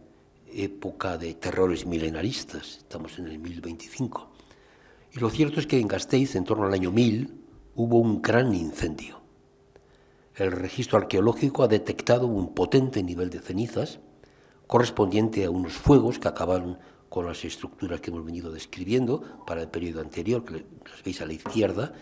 Speaker 2: época de terrores milenaristas, estamos en el 1025. Y lo cierto es que en Gasteiz, en torno al año 1000, hubo un gran incendio. El registro arqueológico ha detectado un potente nivel de cenizas correspondiente a unos fuegos que acabaron con las estructuras que hemos venido describiendo para el periodo anterior, que las veis a la izquierda,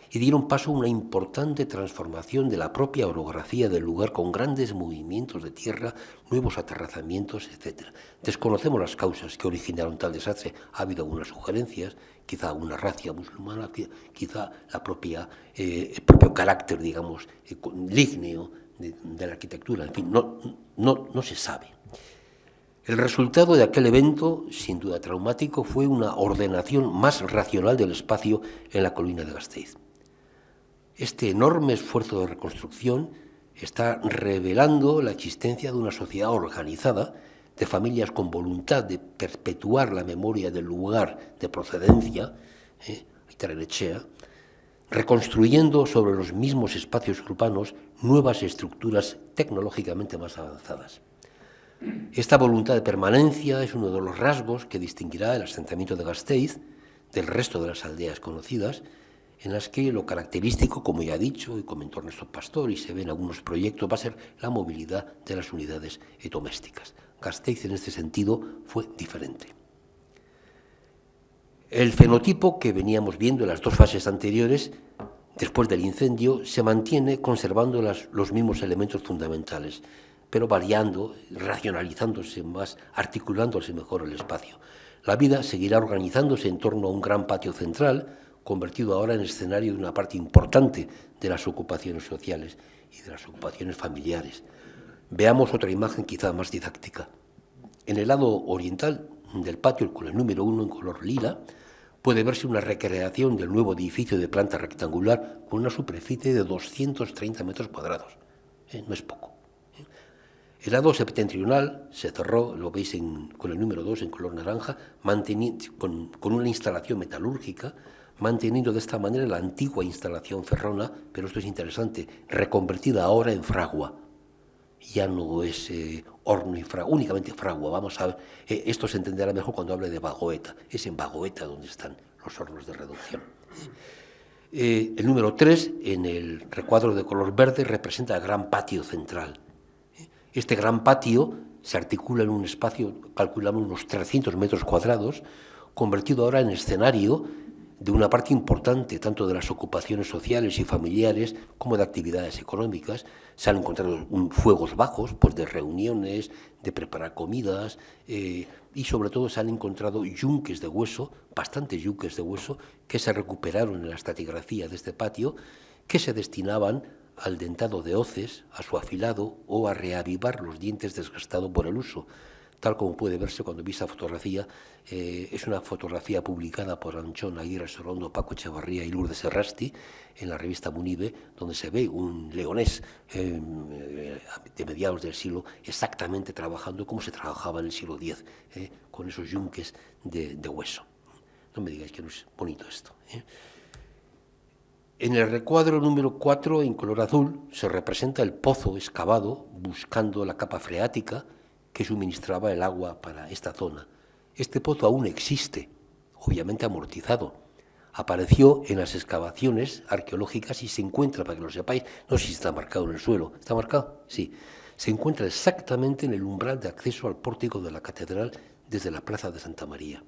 Speaker 2: y dieron paso a una importante transformación de la propia orografía del lugar con grandes movimientos de tierra, nuevos aterrazamientos, etc. Desconocemos las causas que originaron tal desastre. Ha habido algunas sugerencias, quizá una racia musulmana, quizá el propio carácter, digamos, lígneo de la arquitectura. En fin, no se sabe. El resultado de aquel evento, sin duda traumático, fue una ordenación más racional del espacio en la colina de Gasteiz. Este enorme esfuerzo de reconstrucción está revelando la existencia de una sociedad organizada, de familias con voluntad de perpetuar la memoria del lugar de procedencia, Aitarrechea, reconstruyendo sobre los mismos espacios urbanos nuevas estructuras tecnológicamente más avanzadas. Esta voluntad de permanencia es uno de los rasgos que distinguirá el asentamiento de Gasteiz del resto de las aldeas conocidas, en las que lo característico, como ya ha dicho y comentó Ernesto Pastor, y se ve en algunos proyectos, va a ser la movilidad de las unidades domésticas. Gasteiz, en este sentido, fue diferente. El fenotipo que veníamos viendo en las dos fases anteriores, después del incendio, se mantiene conservando los mismos elementos fundamentales, pero variando, racionalizándose más, articulándose mejor el espacio. La vida seguirá organizándose en torno a un gran patio central, convertido ahora en escenario de una parte importante de las ocupaciones sociales y de las ocupaciones familiares. Veamos otra imagen quizá más didáctica. En el lado oriental del patio, con el número 1 en color lila, puede verse una recreación del nuevo edificio de planta rectangular con una superficie de 230 metros cuadrados. No es poco. El lado septentrional se cerró, lo veis con el número 2 en color naranja, con una instalación metalúrgica, manteniendo de esta manera la antigua instalación ferrona, pero esto es interesante, reconvertida ahora en fragua. Ya no es horno y fragua, únicamente fragua. Vamos a ver, esto se entenderá mejor cuando hable de Bagoeta. Es en Bagoeta donde están los hornos de reducción. El número 3, en el recuadro de color verde, representa el gran patio central. Este gran patio se articula en un espacio, calculamos unos 300 metros cuadrados, convertido ahora en escenario de una parte importante tanto de las ocupaciones sociales y familiares como de actividades económicas. Se han encontrado fuegos bajos, pues de reuniones, de preparar comidas, y sobre todo se han encontrado yunques de hueso, bastantes yunques de hueso, que se recuperaron en la estratigrafía de este patio, que se destinaban al dentado de hoces, a su afilado o a reavivar los dientes desgastados por el uso. Tal como puede verse cuando vi esa fotografía, es una fotografía publicada por Anchón Aguirre Sorondo, Paco Echevarría y Lourdes Serrasti en la revista Munive, donde se ve un leonés de mediados del siglo exactamente trabajando como se trabajaba en el siglo X, con esos yunques de hueso. No me digáis que no es bonito esto. En el recuadro número 4, en color azul, se representa el pozo excavado buscando la capa freática que suministraba el agua para esta zona. Este pozo aún existe, obviamente amortizado. Apareció en las excavaciones arqueológicas y se encuentra, para que lo sepáis, no sé si está marcado en el suelo. ¿Está marcado? Sí. Se encuentra exactamente en el umbral de acceso al pórtico de la catedral desde la plaza de Santa María.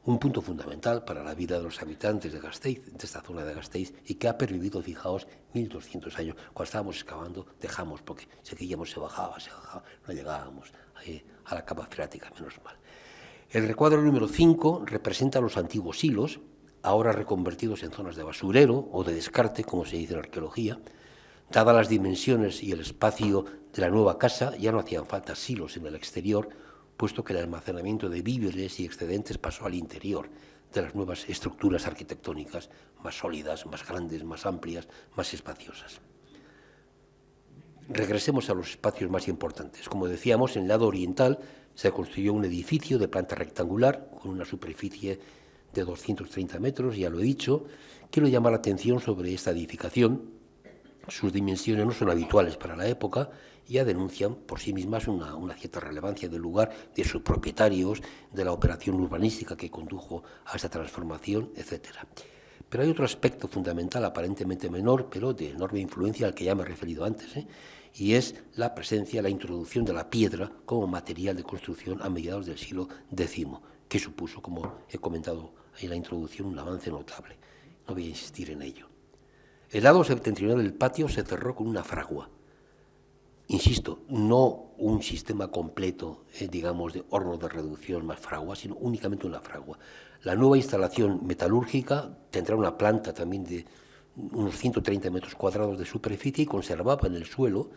Speaker 2: Un punto fundamental para la vida de los habitantes de Gasteiz, de esta zona de Gasteiz, y que ha pervivido, fijaos, 1200 años. Cuando estábamos excavando, dejamos, porque seguíamos, se bajaba, no llegábamos a la capa freática, menos mal. El recuadro número 5 representa los antiguos silos, ahora reconvertidos en zonas de basurero o de descarte, como se dice en arqueología. Dadas las dimensiones y el espacio de la nueva casa, ya no hacían falta silos en el exterior, puesto que el almacenamiento de víveres y excedentes pasó al interior de las nuevas estructuras arquitectónicas, más sólidas, más grandes, más amplias, más espaciosas. Regresemos a los espacios más importantes. Como decíamos, en el lado oriental se construyó un edificio de planta rectangular con una superficie de 230 metros, ya lo he dicho. Quiero llamar la atención sobre esta edificación. Sus dimensiones no son habituales para la época, ya denuncian por sí mismas una cierta relevancia del lugar, de sus propietarios, de la operación urbanística que condujo a esta transformación, etc. Pero hay otro aspecto fundamental, aparentemente menor, pero de enorme influencia al que ya me he referido antes, y es la presencia, la introducción de la piedra como material de construcción a mediados del siglo X, que supuso, como he comentado en la introducción, un avance notable. No voy a insistir en ello. El lado septentrional del patio se cerró con una fragua. Insisto, no un sistema completo, digamos, de horno de reducción más fragua, sino únicamente una fragua. La nueva instalación metalúrgica tendrá una planta también de unos 130 metros cuadrados de superficie y conservaba en el suelo,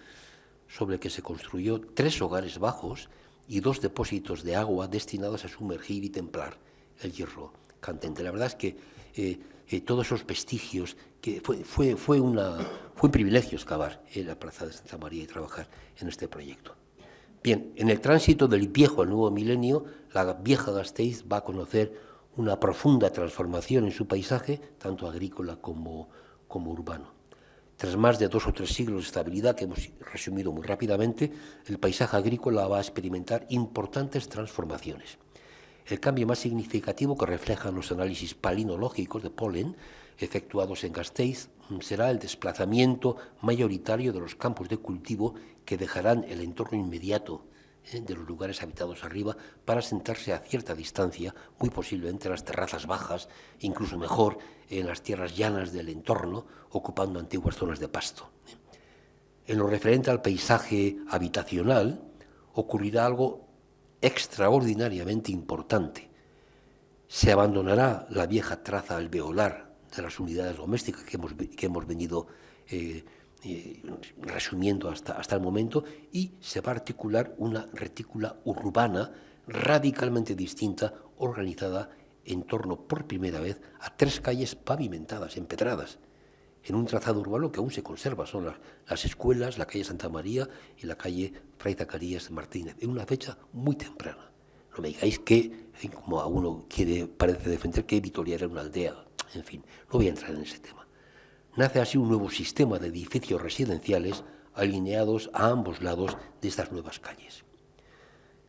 Speaker 2: sobre el que se construyó 3 hogares bajos y 2 depósitos de agua destinados a sumergir y templar el hierro candente. La verdad es que todos esos vestigios, que fue un privilegio excavar en la Plaza de Santa María y trabajar en este proyecto. Bien, en el tránsito del viejo al nuevo milenio, la vieja Gasteiz va a conocer una profunda transformación en su paisaje, tanto agrícola como urbano. Tras más de 2 o 3 siglos de estabilidad, que hemos resumido muy rápidamente, el paisaje agrícola va a experimentar importantes transformaciones. El cambio más significativo que reflejan los análisis palinológicos de polen efectuados en Gasteiz será el desplazamiento mayoritario de los campos de cultivo que dejarán el entorno inmediato de los lugares habitados arriba para sentarse a cierta distancia, muy posiblemente en las terrazas bajas, incluso mejor en las tierras llanas del entorno, ocupando antiguas zonas de pasto. En lo referente al paisaje habitacional, ocurrirá algo extraordinariamente importante. Se abandonará la vieja traza alveolar de las unidades domésticas que hemos venido resumiendo hasta el momento, y se va a articular una retícula urbana radicalmente distinta, organizada en torno, por primera vez, a 3 calles pavimentadas, empedradas, en un trazado urbano que aún se conserva. Son las escuelas, la calle Santa María y la calle Fray Zacarías Martínez, en una fecha muy temprana. No me digáis que, como alguno parece defender, que Vitoria era una aldea. En fin, no voy a entrar en ese tema. Nace así un nuevo sistema de edificios residenciales alineados a ambos lados de estas nuevas calles.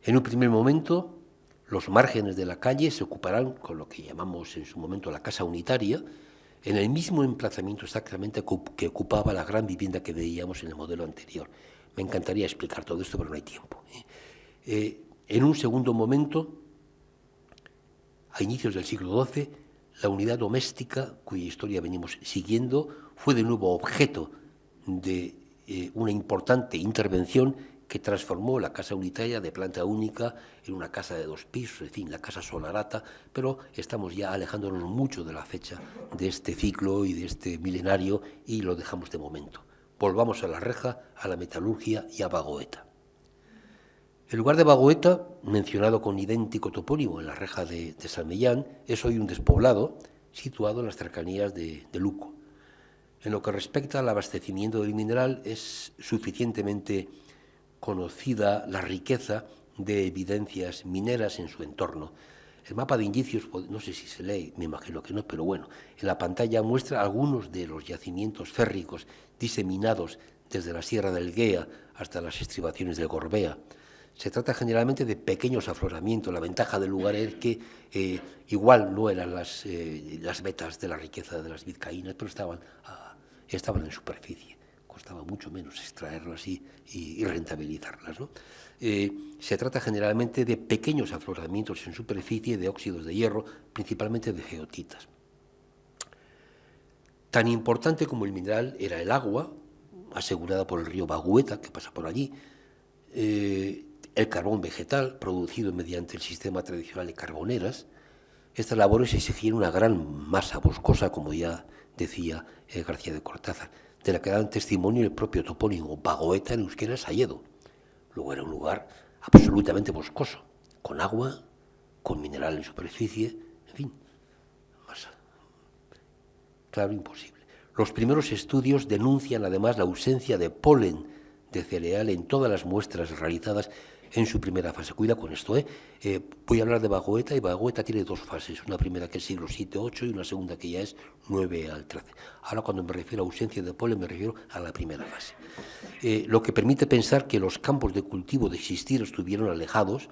Speaker 2: En un primer momento, los márgenes de la calle se ocuparán con lo que llamamos en su momento la casa unitaria, en el mismo emplazamiento exactamente que ocupaba la gran vivienda que veíamos en el modelo anterior. Me encantaría explicar todo esto, pero no hay tiempo. En un segundo momento, a inicios del siglo XII, la unidad doméstica, cuya historia venimos siguiendo, fue de nuevo objeto de una importante intervención que transformó la casa unitaria de planta única en una casa de 2 pisos, en fin, la casa solarata, pero estamos ya alejándonos mucho de la fecha de este ciclo y de este milenario, y lo dejamos de momento. Volvamos a la Reja, a la metalurgia y a Bagoeta. El lugar de Bagoeta, mencionado con idéntico topónimo en la Reja de San Millán, es hoy un despoblado situado en las cercanías de Luco. En lo que respecta al abastecimiento del mineral, es suficientemente conocida la riqueza de evidencias mineras en su entorno. El mapa de indicios, no sé si se lee, me imagino que no, pero bueno, en la pantalla muestra algunos de los yacimientos férricos diseminados desde la Sierra del Guea hasta las estribaciones del Gorbea. Se trata generalmente de pequeños afloramientos. La ventaja del lugar es que igual no eran las vetas de la riqueza de las vizcaínas, pero estaban en superficie. Costaba mucho menos extraerlas y rentabilizarlas, ¿no? Se trata generalmente de pequeños afloramientos en superficie de óxidos de hierro, principalmente de geotitas. Tan importante como el mineral era el agua, asegurada por el río Bagueta, que pasa por allí, el carbón vegetal, producido mediante el sistema tradicional de carboneras. Estas labores exigían una gran masa boscosa, como ya decía García de Cortázar, de la que dan testimonio el propio topónimo Bagoeta en euskera Sayedo. Luego era un lugar absolutamente boscoso, con agua, con mineral en superficie, en fin, más claro, imposible. Los primeros estudios denuncian además la ausencia de polen de cereal en todas las muestras realizadas en su primera fase. Cuida con esto, voy a hablar de Bagoeta, y Bagoeta tiene 2 fases, una primera que es siglo VII-VIII y una segunda que ya es 9 al 13. Ahora, cuando me refiero a ausencia de polen, me refiero a la primera fase. Lo que permite pensar que los campos de cultivo de existir estuvieron alejados,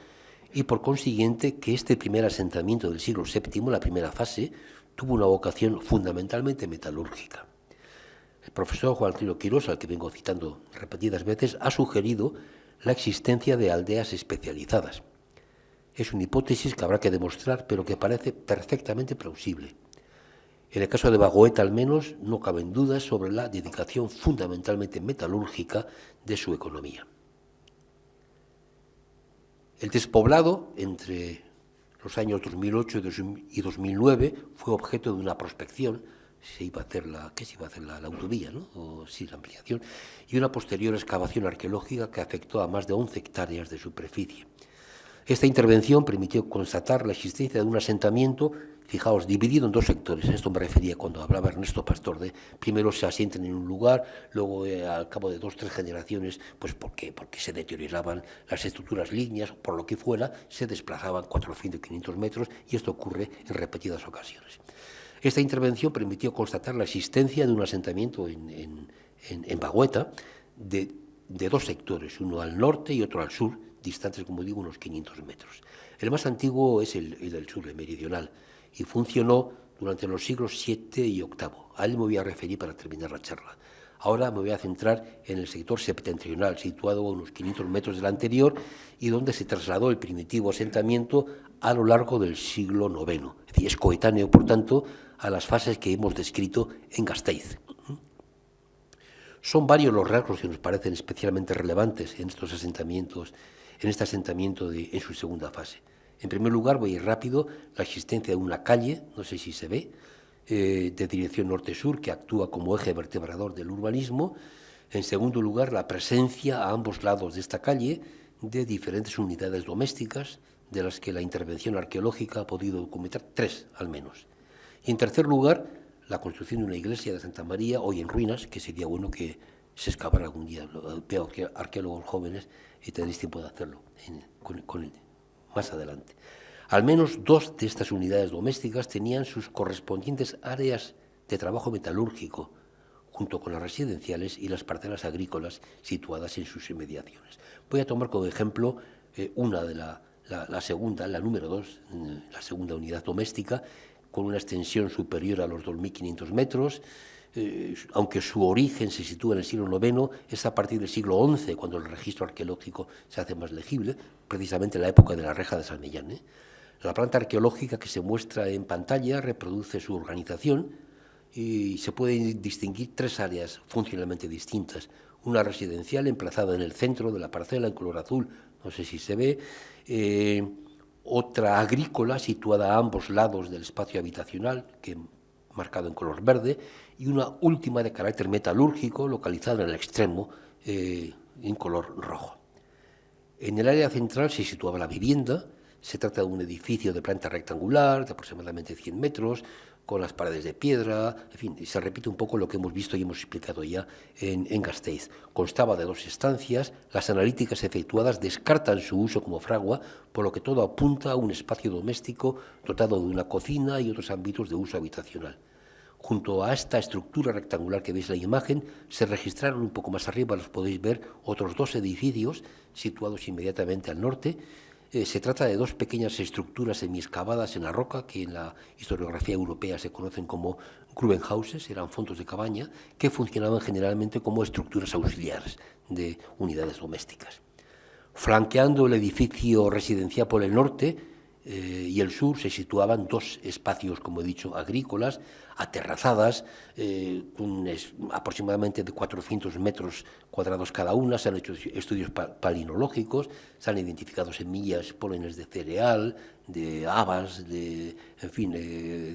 Speaker 2: y por consiguiente que este primer asentamiento del siglo VII, la primera fase, tuvo una vocación fundamentalmente metalúrgica. El profesor Juan Trino Quirós, al que vengo citando repetidas veces, ha sugerido la existencia de aldeas especializadas. Es una hipótesis que habrá que demostrar, pero que parece perfectamente plausible. En el caso de Bagoeta, al menos, no caben dudas sobre la dedicación fundamentalmente metalúrgica de su economía. El despoblado, entre los años 2008 y 2009, fue objeto de una prospección. Se iba a hacer la autovía, ¿no? O sí, la ampliación, y una posterior excavación arqueológica que afectó a más de 11 hectáreas de superficie. Esta intervención permitió constatar la existencia de un asentamiento, fijaos, dividido en dos sectores. A esto me refería cuando hablaba Ernesto Pastor de primero se asienten en un lugar, luego al cabo de 2 o 3 generaciones, pues porque se deterioraban las estructuras líneas, por lo que fuera, se desplazaban 400 o 500 metros y esto ocurre en repetidas ocasiones. Esta intervención permitió constatar la existencia de un asentamiento en Bagueta de 2 sectores, uno al norte y otro al sur, distantes, como digo, unos 500 metros. El más antiguo es el del sur, el meridional, y funcionó durante los siglos VII y VIII. A él me voy a referir para terminar la charla. Ahora me voy a centrar en el sector septentrional, situado a unos 500 metros del anterior y donde se trasladó el primitivo asentamiento a lo largo del siglo IX. Es decir, es coetáneo, por tanto, a las fases que hemos descrito en Gasteiz. Son varios los rasgos que nos parecen especialmente relevantes en estos asentamientos, en este asentamiento en su segunda fase. En primer lugar, voy a ir rápido, la existencia de una calle, no sé si se ve, de dirección norte-sur, que actúa como eje vertebrador del urbanismo. En segundo lugar, la presencia a ambos lados de esta calle de diferentes unidades domésticas, de las que la intervención arqueológica ha podido documentar 3 al menos. Y en tercer lugar, la construcción de una iglesia de Santa María, hoy en ruinas, que sería bueno que se excavara algún día. Veo arqueólogos jóvenes y tendréis tiempo de hacerlo más adelante. Al menos 2 de estas unidades domésticas tenían sus correspondientes áreas de trabajo metalúrgico, junto con las residenciales y las parcelas agrícolas situadas en sus inmediaciones. Voy a tomar como ejemplo una de la segunda, la número 2, la segunda unidad doméstica, con una extensión superior a los 2.500 metros, aunque su origen se sitúa en el siglo IX, es a partir del siglo XI, cuando el registro arqueológico se hace más legible, precisamente en la época de la reja de San Millán. La planta arqueológica que se muestra en pantalla reproduce su organización y se pueden distinguir 3 áreas funcionalmente distintas. Una residencial emplazada en el centro de la parcela en color azul, no sé si se ve, otra agrícola situada a ambos lados del espacio habitacional, marcado en color verde, y una última de carácter metalúrgico, localizada en el extremo, en color rojo. En el área central se situaba la vivienda. Se trata de un edificio de planta rectangular, de aproximadamente 100 metros, con las paredes de piedra, en fin, se repite un poco lo que hemos visto y hemos explicado ya en Gasteiz. Constaba de 2 estancias, las analíticas efectuadas descartan su uso como fragua, por lo que todo apunta a un espacio doméstico dotado de una cocina y otros ámbitos de uso habitacional. Junto a esta estructura rectangular que veis en la imagen, se registraron un poco más arriba, los podéis ver, otros 2 edificios situados inmediatamente al norte. Se trata de 2 pequeñas estructuras semiexcavadas en la roca, que en la historiografía europea se conocen como Grubenhauses, eran fondos de cabaña, que funcionaban generalmente como estructuras auxiliares de unidades domésticas. Flanqueando el edificio residencial por el norte y el sur se situaban 2 espacios, como he dicho, agrícolas, aterrazadas, con aproximadamente de 400 metros cuadrados cada una. Se han hecho estudios palinológicos, se han identificado semillas, pólenes de cereal, de habas, de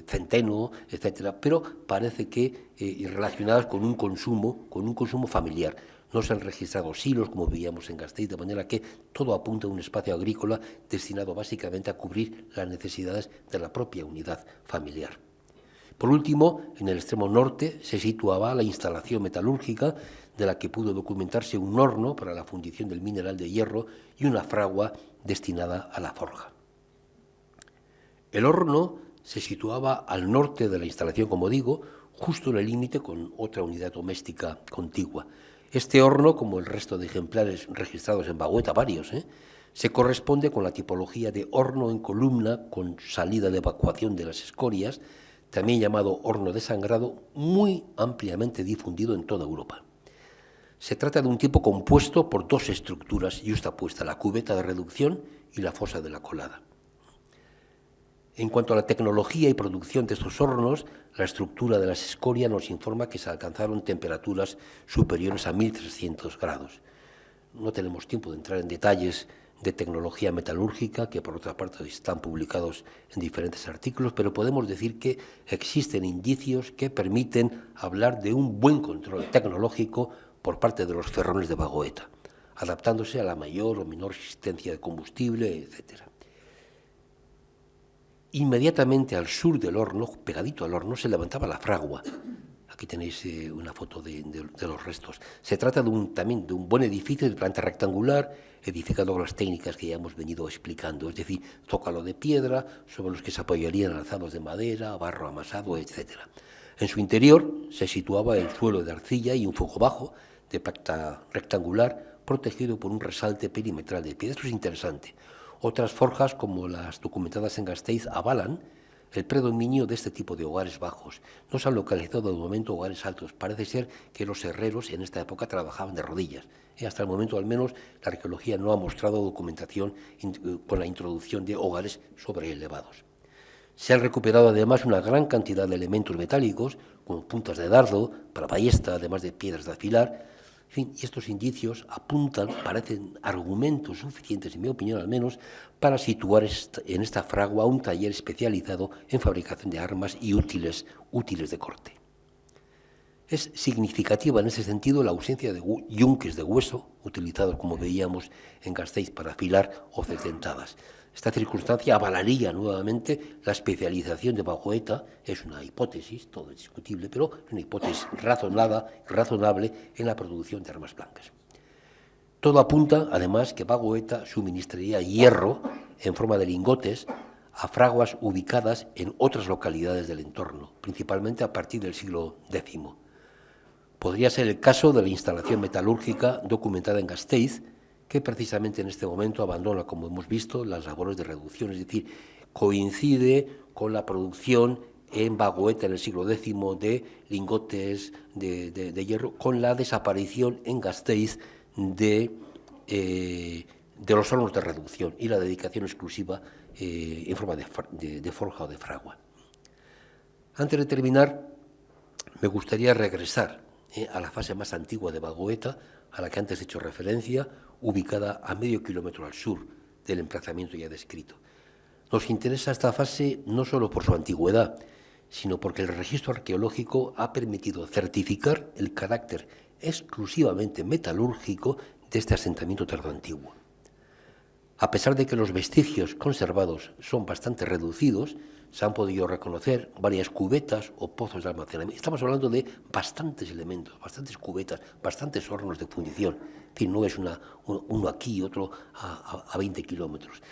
Speaker 2: centeno, etcétera, pero parece que relacionadas con un consumo familiar. No se han registrado silos, como veíamos en Gasteiz, de manera que todo apunta a un espacio agrícola destinado básicamente a cubrir las necesidades de la propia unidad familiar. Por último, en el extremo norte se situaba la instalación metalúrgica, de la que pudo documentarse un horno para la fundición del mineral de hierro y una fragua destinada a la forja. El horno se situaba al norte de la instalación, como digo, justo en el límite con otra unidad doméstica contigua. Este horno, como el resto de ejemplares registrados en Bagueta, varios, se corresponde con la tipología de horno en columna con salida de evacuación de las escorias, también llamado horno de sangrado, muy ampliamente difundido en toda Europa. Se trata de un tipo compuesto por 2 estructuras yuxtapuestas, la cubeta de reducción y la fosa de la colada. En cuanto a la tecnología y producción de estos hornos, la estructura de las escorias nos informa que se alcanzaron temperaturas superiores a 1300 grados. No tenemos tiempo de entrar en detalles de tecnología metalúrgica, que por otra parte están publicados en diferentes artículos, pero podemos decir que existen indicios que permiten hablar de un buen control tecnológico por parte de los ferrones de Bagoeta. adaptándose a la mayor o menor resistencia de combustible, etc. Inmediatamente al sur del horno, pegadito al horno, se levantaba la fragua. Aquí tenéis una foto de los restos. Se trata también de un buen edificio de planta rectangular, edificado con las técnicas que ya hemos venido explicando, es decir, zócalo de piedra, sobre los que se apoyarían alzados de madera, barro amasado, etc. En su interior se situaba el suelo de arcilla y un fuego bajo, de planta rectangular, protegido por un resalte perimetral de piedra. Esto es interesante. Otras forjas, como las documentadas en Gasteiz, avalan el predominio de este tipo de hogares bajos. No se han localizado de momento hogares altos. Parece ser que los herreros en esta época trabajaban de rodillas. Hasta el momento, al menos, la arqueología no ha mostrado documentación con la introducción de hogares sobreelevados. Se han recuperado además una gran cantidad de elementos metálicos, como puntas de dardo, para ballesta, además de piedras de afilar. En fin, y estos indicios parecen argumentos suficientes, en mi opinión al menos, para situar en esta fragua un taller especializado en fabricación de armas y útiles de corte. Es significativa en ese sentido la ausencia de yunques de hueso, utilizados, como veíamos, en Gasteiz para afilar hoces dentadas. Esta circunstancia avalaría nuevamente la especialización de Bagoeta. Es una hipótesis, todo es discutible, pero es una hipótesis razonable en la producción de armas blancas. Todo apunta, además, que Bagoeta suministraría hierro en forma de lingotes a fraguas ubicadas en otras localidades del entorno, principalmente a partir del siglo X. Podría ser el caso de la instalación metalúrgica documentada en Gasteiz, que precisamente en este momento abandona, como hemos visto, las labores de reducción, es decir, coincide con la producción en Bagoeta en el siglo X de lingotes de hierro, con la desaparición en Gasteiz de los hornos de reducción y la dedicación exclusiva en forma de forja o de fragua. Antes de terminar, me gustaría regresar a la fase más antigua de Bagoeta, a la que antes he hecho referencia, ubicada a medio kilómetro al sur del emplazamiento ya descrito. Nos interesa esta fase no solo por su antigüedad, sino porque el registro arqueológico ha permitido certificar el carácter exclusivamente metalúrgico de este asentamiento tardoantiguo. A pesar de que los vestigios conservados son bastante reducidos, se han podido reconocer varias cubetas o pozos de almacenamiento. Estamos hablando de bastantes elementos, bastantes cubetas, bastantes hornos de fundición. En fin, no es uno aquí y otro a 20 kilómetros.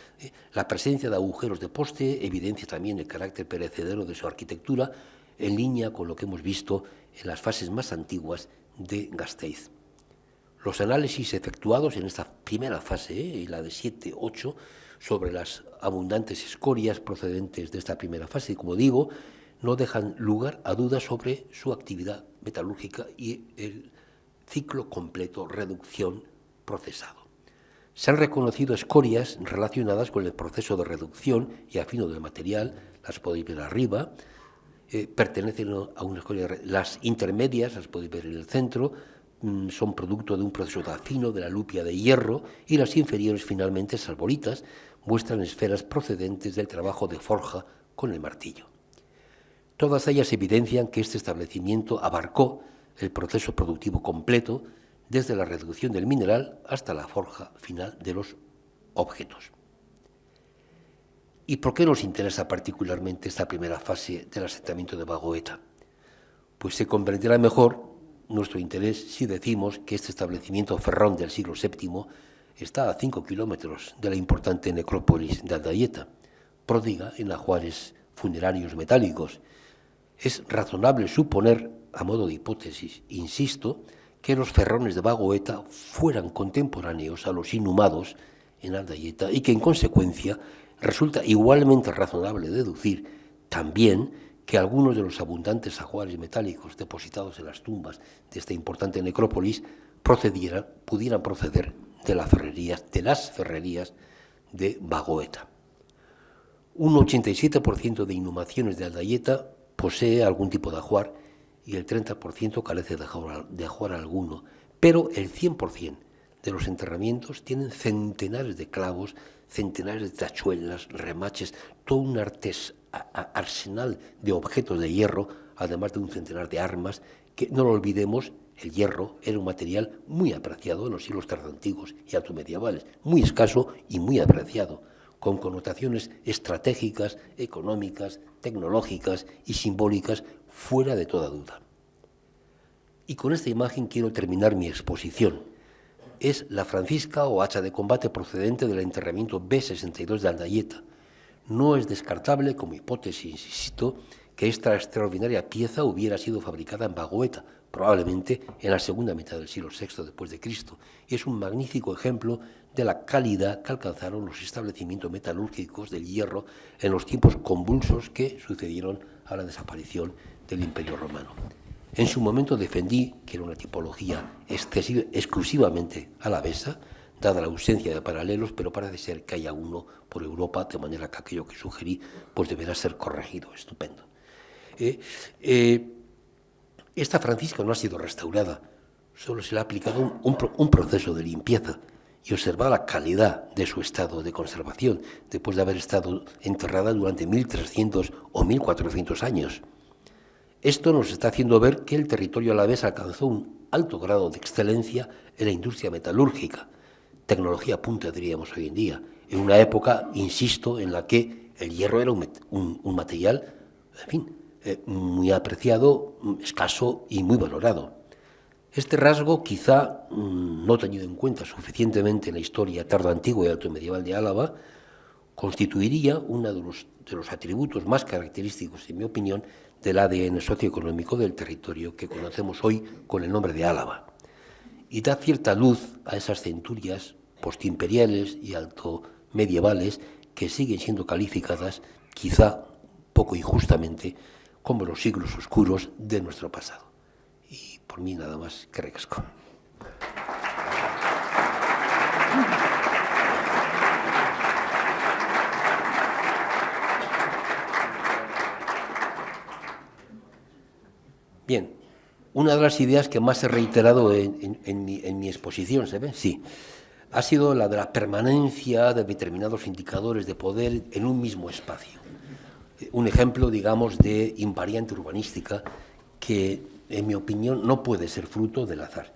Speaker 2: La presencia de agujeros de poste evidencia también el carácter perecedero de su arquitectura, en línea con lo que hemos visto en las fases más antiguas de Gasteiz. Los análisis efectuados en esta primera fase, la de 7-8, sobre las abundantes escorias procedentes de esta primera fase, como digo, no dejan lugar a dudas sobre su actividad metalúrgica y el ciclo completo reducción-procesado. Se han reconocido escorias relacionadas con el proceso de reducción y afino del material, las podéis ver arriba, pertenecen a una escoria, las intermedias, las podéis ver en el centro, son producto de un proceso de afino de la lupia de hierro, y las inferiores, finalmente, salboritas, muestran esferas procedentes del trabajo de forja con el martillo. Todas ellas evidencian que este establecimiento abarcó el proceso productivo completo, desde la reducción del mineral hasta la forja final de los objetos. ¿Y por qué nos interesa particularmente esta primera fase del asentamiento de Bagoeta? Pues se comprenderá mejor nuestro interés si decimos que este establecimiento ferrón del siglo VII está a 5 kilómetros de la importante necrópolis de Aldaieta, pródiga en ajuares funerarios metálicos. Es razonable suponer, a modo de hipótesis, insisto, que los ferrones de Bagoeta fueran contemporáneos a los inhumados en Aldaieta y que, en consecuencia, resulta igualmente razonable deducir también que algunos de los abundantes ajuares metálicos depositados en las tumbas de esta importante necrópolis pudieran proceder de las ferrerías de Bagoeta. Un 87% de inhumaciones de Aldaieta posee algún tipo de ajuar y el 30% carece de ajuar alguno, pero el 100% de los enterramientos tienen centenares de clavos, centenares de tachuelas, remaches, todo un arsenal de objetos de hierro, además de un centenar de armas que, no lo olvidemos, el hierro era un material muy apreciado en los siglos tardoantiguos y altomedievales, muy escaso y muy apreciado, con connotaciones estratégicas, económicas, tecnológicas y simbólicas fuera de toda duda. Y con esta imagen quiero terminar mi exposición. Es la francisca o hacha de combate procedente del enterramiento B62 de Aldayeta. No es descartable, como hipótesis, insisto, que esta extraordinaria pieza hubiera sido fabricada en Bagoeta, probablemente en la segunda mitad del siglo VI después de Cristo, y es un magnífico ejemplo de la calidad que alcanzaron los establecimientos metalúrgicos del hierro en los tiempos convulsos que sucedieron a la desaparición del Imperio Romano. En su momento defendí que era una tipología exclusivamente alavesa, dada la ausencia de paralelos, pero parece ser que haya uno por Europa, de manera que aquello que sugerí pues deberá ser corregido. Estupendo. Esta francisca no ha sido restaurada, solo se le ha aplicado un proceso de limpieza y observada la calidad de su estado de conservación, después de haber estado enterrada durante 1.300 o 1.400 años. Esto nos está haciendo ver que el territorio alavés alcanzó un alto grado de excelencia en la industria metalúrgica, tecnología punta, diríamos hoy en día, en una época, insisto, en la que el hierro era un material, en fin, muy apreciado, escaso y muy valorado. Este rasgo, quizá no tenido en cuenta suficientemente en la historia tardoantigua y altomedieval de Álava, constituiría uno de los atributos más característicos, en mi opinión, del ADN socioeconómico del territorio que conocemos hoy con el nombre de Álava, y da cierta luz a esas centurias postimperiales y altomedievales que siguen siendo calificadas, quizá poco injustamente, como los siglos oscuros de nuestro pasado. Y por mí nada más, que ricasco. Bien, una de las ideas que más he reiterado en mi exposición, ¿se ve? Sí, ha sido la de la permanencia de determinados indicadores de poder en un mismo espacio. Un ejemplo, digamos, de invariante urbanística que, en mi opinión, no puede ser fruto del azar.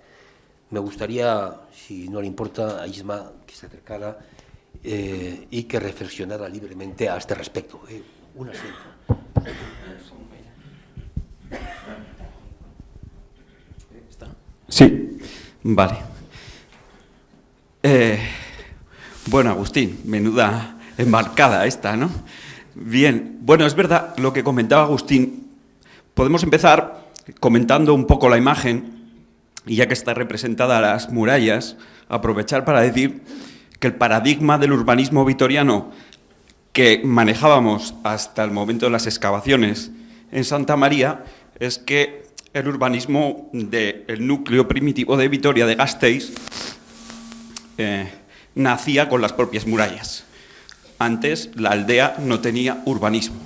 Speaker 2: Me gustaría, si no le importa a Isma, que se acercara y que reflexionara libremente a este respecto. Un asiento.
Speaker 3: Sí, vale. Bueno, Agustín, menuda embarcada esta, ¿no? Bien, bueno, es verdad lo que comentaba Agustín. Podemos empezar comentando un poco la imagen, y ya que está representada las murallas, aprovechar para decir que el paradigma del urbanismo vitoriano que manejábamos hasta el momento de las excavaciones en Santa María es que el urbanismo del núcleo primitivo de Vitoria de Gasteiz nacía con las propias murallas. Antes la aldea no tenía urbanismo.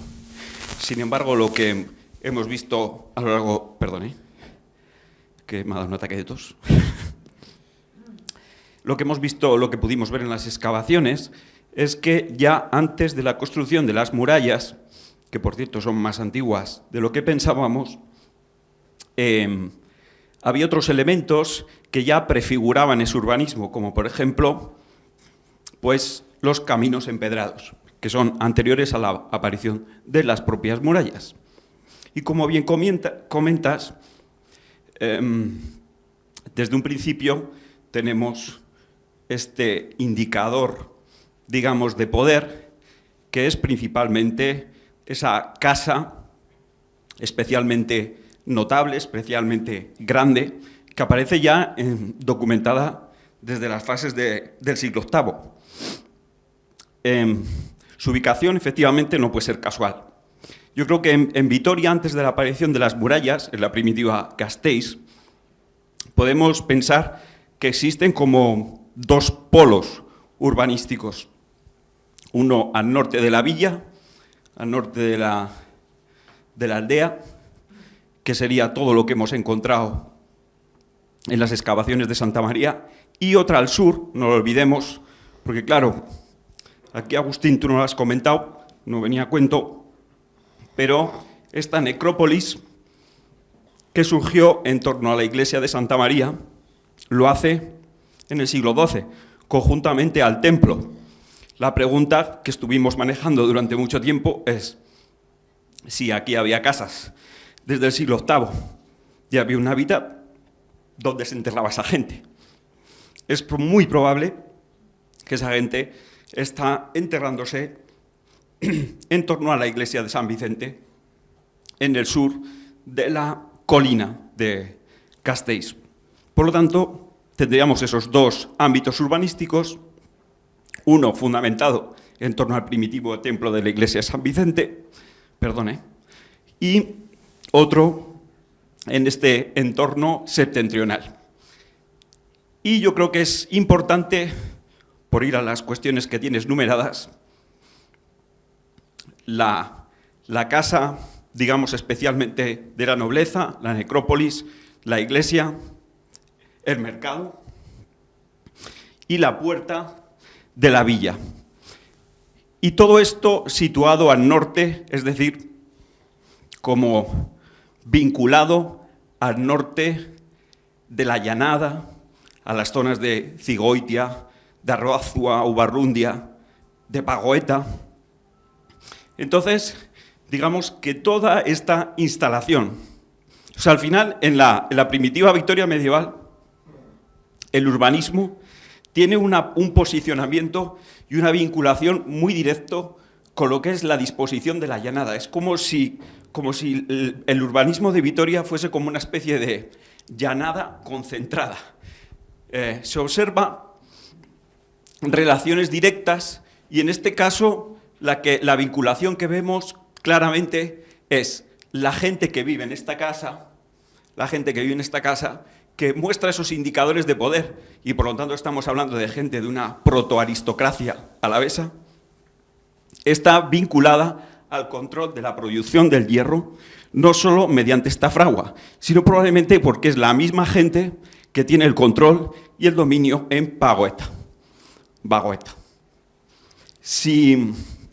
Speaker 3: Sin embargo, lo que hemos visto a lo largo... Perdón, que me ha dado un ataque de tos. Lo que hemos visto, lo que pudimos ver en las excavaciones, es que ya antes de la construcción de las murallas, que por cierto son más antiguas de lo que pensábamos, había otros elementos que ya prefiguraban ese urbanismo, como por ejemplo, pues los caminos empedrados, que son anteriores a la aparición de las propias murallas. Y como bien comentas, desde un principio tenemos este indicador, digamos, de poder, que es principalmente esa casa especialmente notable, especialmente grande, que aparece ya documentada desde las fases del siglo VIII. Su ubicación, efectivamente, no puede ser casual. Yo creo que en Vitoria, antes de la aparición de las murallas, en la primitiva Gasteiz, podemos pensar que existen como dos polos urbanísticos. Uno al norte de la villa, al norte de la aldea, que sería todo lo que hemos encontrado en las excavaciones de Santa María, y otra al sur, no lo olvidemos, porque claro, aquí Agustín, tú no lo has comentado, no venía a cuento, pero esta necrópolis que surgió en torno a la iglesia de Santa María, lo hace en el siglo XII, conjuntamente al templo. La pregunta que estuvimos manejando durante mucho tiempo es si aquí había casas desde el siglo VIII y había un hábitat donde se enterraba esa gente. Es muy probable que esa gente está enterrándose en torno a la iglesia de San Vicente, en el sur de la colina de Gasteiz. Por lo tanto, tendríamos esos dos ámbitos urbanísticos, uno fundamentado en torno al primitivo templo de la iglesia de San Vicente, y otro en este entorno septentrional. Y yo creo que es importante, por ir a las cuestiones que tienes numeradas, la casa, digamos, especialmente de la nobleza, la necrópolis, la iglesia, el mercado y la puerta de la villa. Y todo esto situado al norte, es decir, como vinculado al norte de la llanada, a las zonas de Cigoitia, de Arroazua, Ubarrundia, de Pagoeta. Entonces, digamos que toda esta instalación, o sea, al final, en la primitiva Vitoria medieval, el urbanismo tiene un posicionamiento y una vinculación muy directo con lo que es la disposición de la llanada. Es como si el urbanismo de Vitoria fuese como una especie de llanada concentrada. Se observa relaciones directas y en este caso la vinculación que vemos claramente es la gente que vive en esta casa, que muestra esos indicadores de poder, y por lo tanto estamos hablando de gente de una protoaristocracia alavesa, está vinculada al control de la producción del hierro, no solo mediante esta fragua, sino probablemente porque es la misma gente que tiene el control y el dominio en Bagoeta.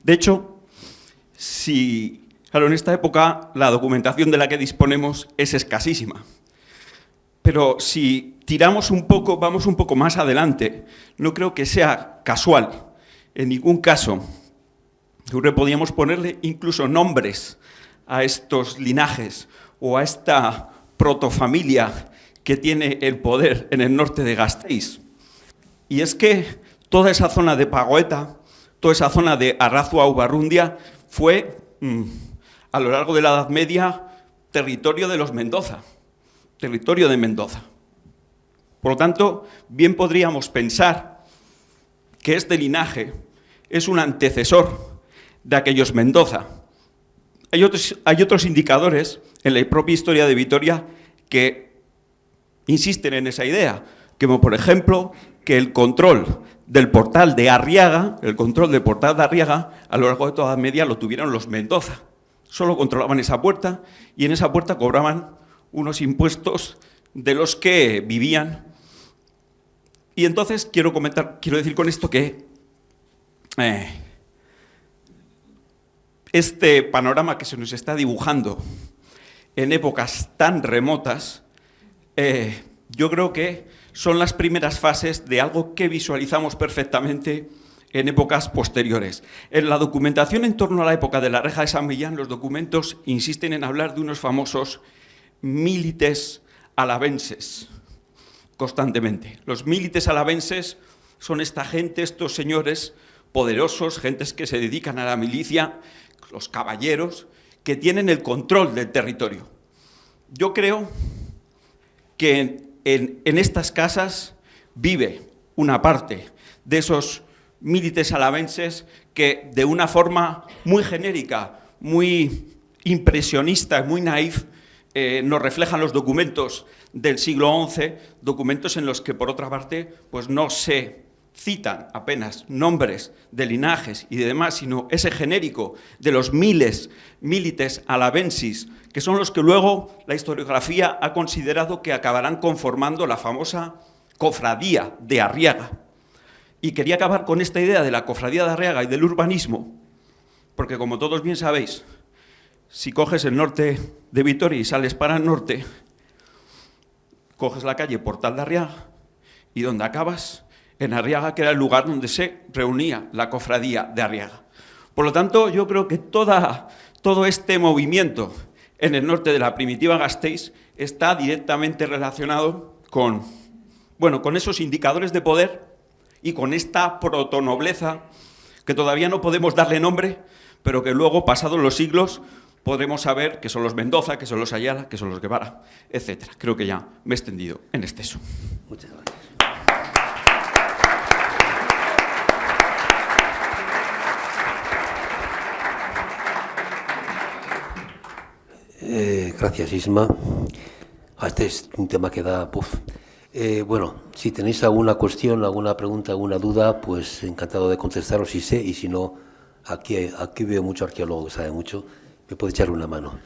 Speaker 3: De hecho, claro, en esta época la documentación de la que disponemos es escasísima. Pero si tiramos un poco, vamos un poco más adelante, no creo que sea casual, en ningún caso. Podríamos ponerle incluso nombres a estos linajes o a esta protofamilia que tiene el poder en el norte de Gasteiz. Y es que toda esa zona de Pagoeta, toda esa zona de Arrazua-Ubarrundia fue, a lo largo de la Edad Media, territorio de los Mendoza. Territorio de Mendoza. Por lo tanto, bien podríamos pensar que este linaje es un antecesor de aquellos Mendoza. Hay otros indicadores en la propia historia de Vitoria que insisten en esa idea, como por ejemplo que el control del portal de Arriaga, a lo largo de toda la Edad Media lo tuvieron los Mendoza. Solo controlaban esa puerta y en esa puerta cobraban unos impuestos de los que vivían. Y entonces quiero decir con esto que este panorama que se nos está dibujando en épocas tan remotas, yo creo que son las primeras fases de algo que visualizamos perfectamente en épocas posteriores. En la documentación en torno a la época de la Reja de San Millán, los documentos insisten en hablar de unos famosos milites alavenses, constantemente. Los milites alavenses son esta gente, estos señores poderosos, gentes que se dedican a la milicia, los caballeros, que tienen el control del territorio. Yo creo que en estas casas vive una parte de esos milites alavenses que de una forma muy genérica, muy impresionista, muy naif, nos reflejan los documentos del siglo XI, documentos en los que, por otra parte, pues no se citan apenas nombres de linajes y de demás, sino ese genérico de los milites alavensis, que son los que luego la historiografía ha considerado que acabarán conformando la famosa cofradía de Arriaga. Y quería acabar con esta idea de la cofradía de Arriaga y del urbanismo, porque como todos bien sabéis, si coges el norte de Vitoria y sales para el norte, coges la calle Portal de Arriaga y donde acabas, en Arriaga, que era el lugar donde se reunía la cofradía de Arriaga. Por lo tanto, yo creo que todo este movimiento en el norte de la primitiva Gasteiz está directamente relacionado con esos indicadores de poder y con esta protonobleza que todavía no podemos darle nombre, pero que luego, pasados los siglos, podremos saber que son los Mendoza, que son los Ayala, que son los Guevara, etc. Creo que ya me he extendido en exceso.
Speaker 2: Muchas gracias. Gracias, Isma. Este es un tema que da... bueno, si tenéis alguna cuestión, alguna pregunta, alguna duda, pues encantado de contestaros si sé, y si no, aquí veo mucho arqueólogo que sabe mucho, me puede echar una mano.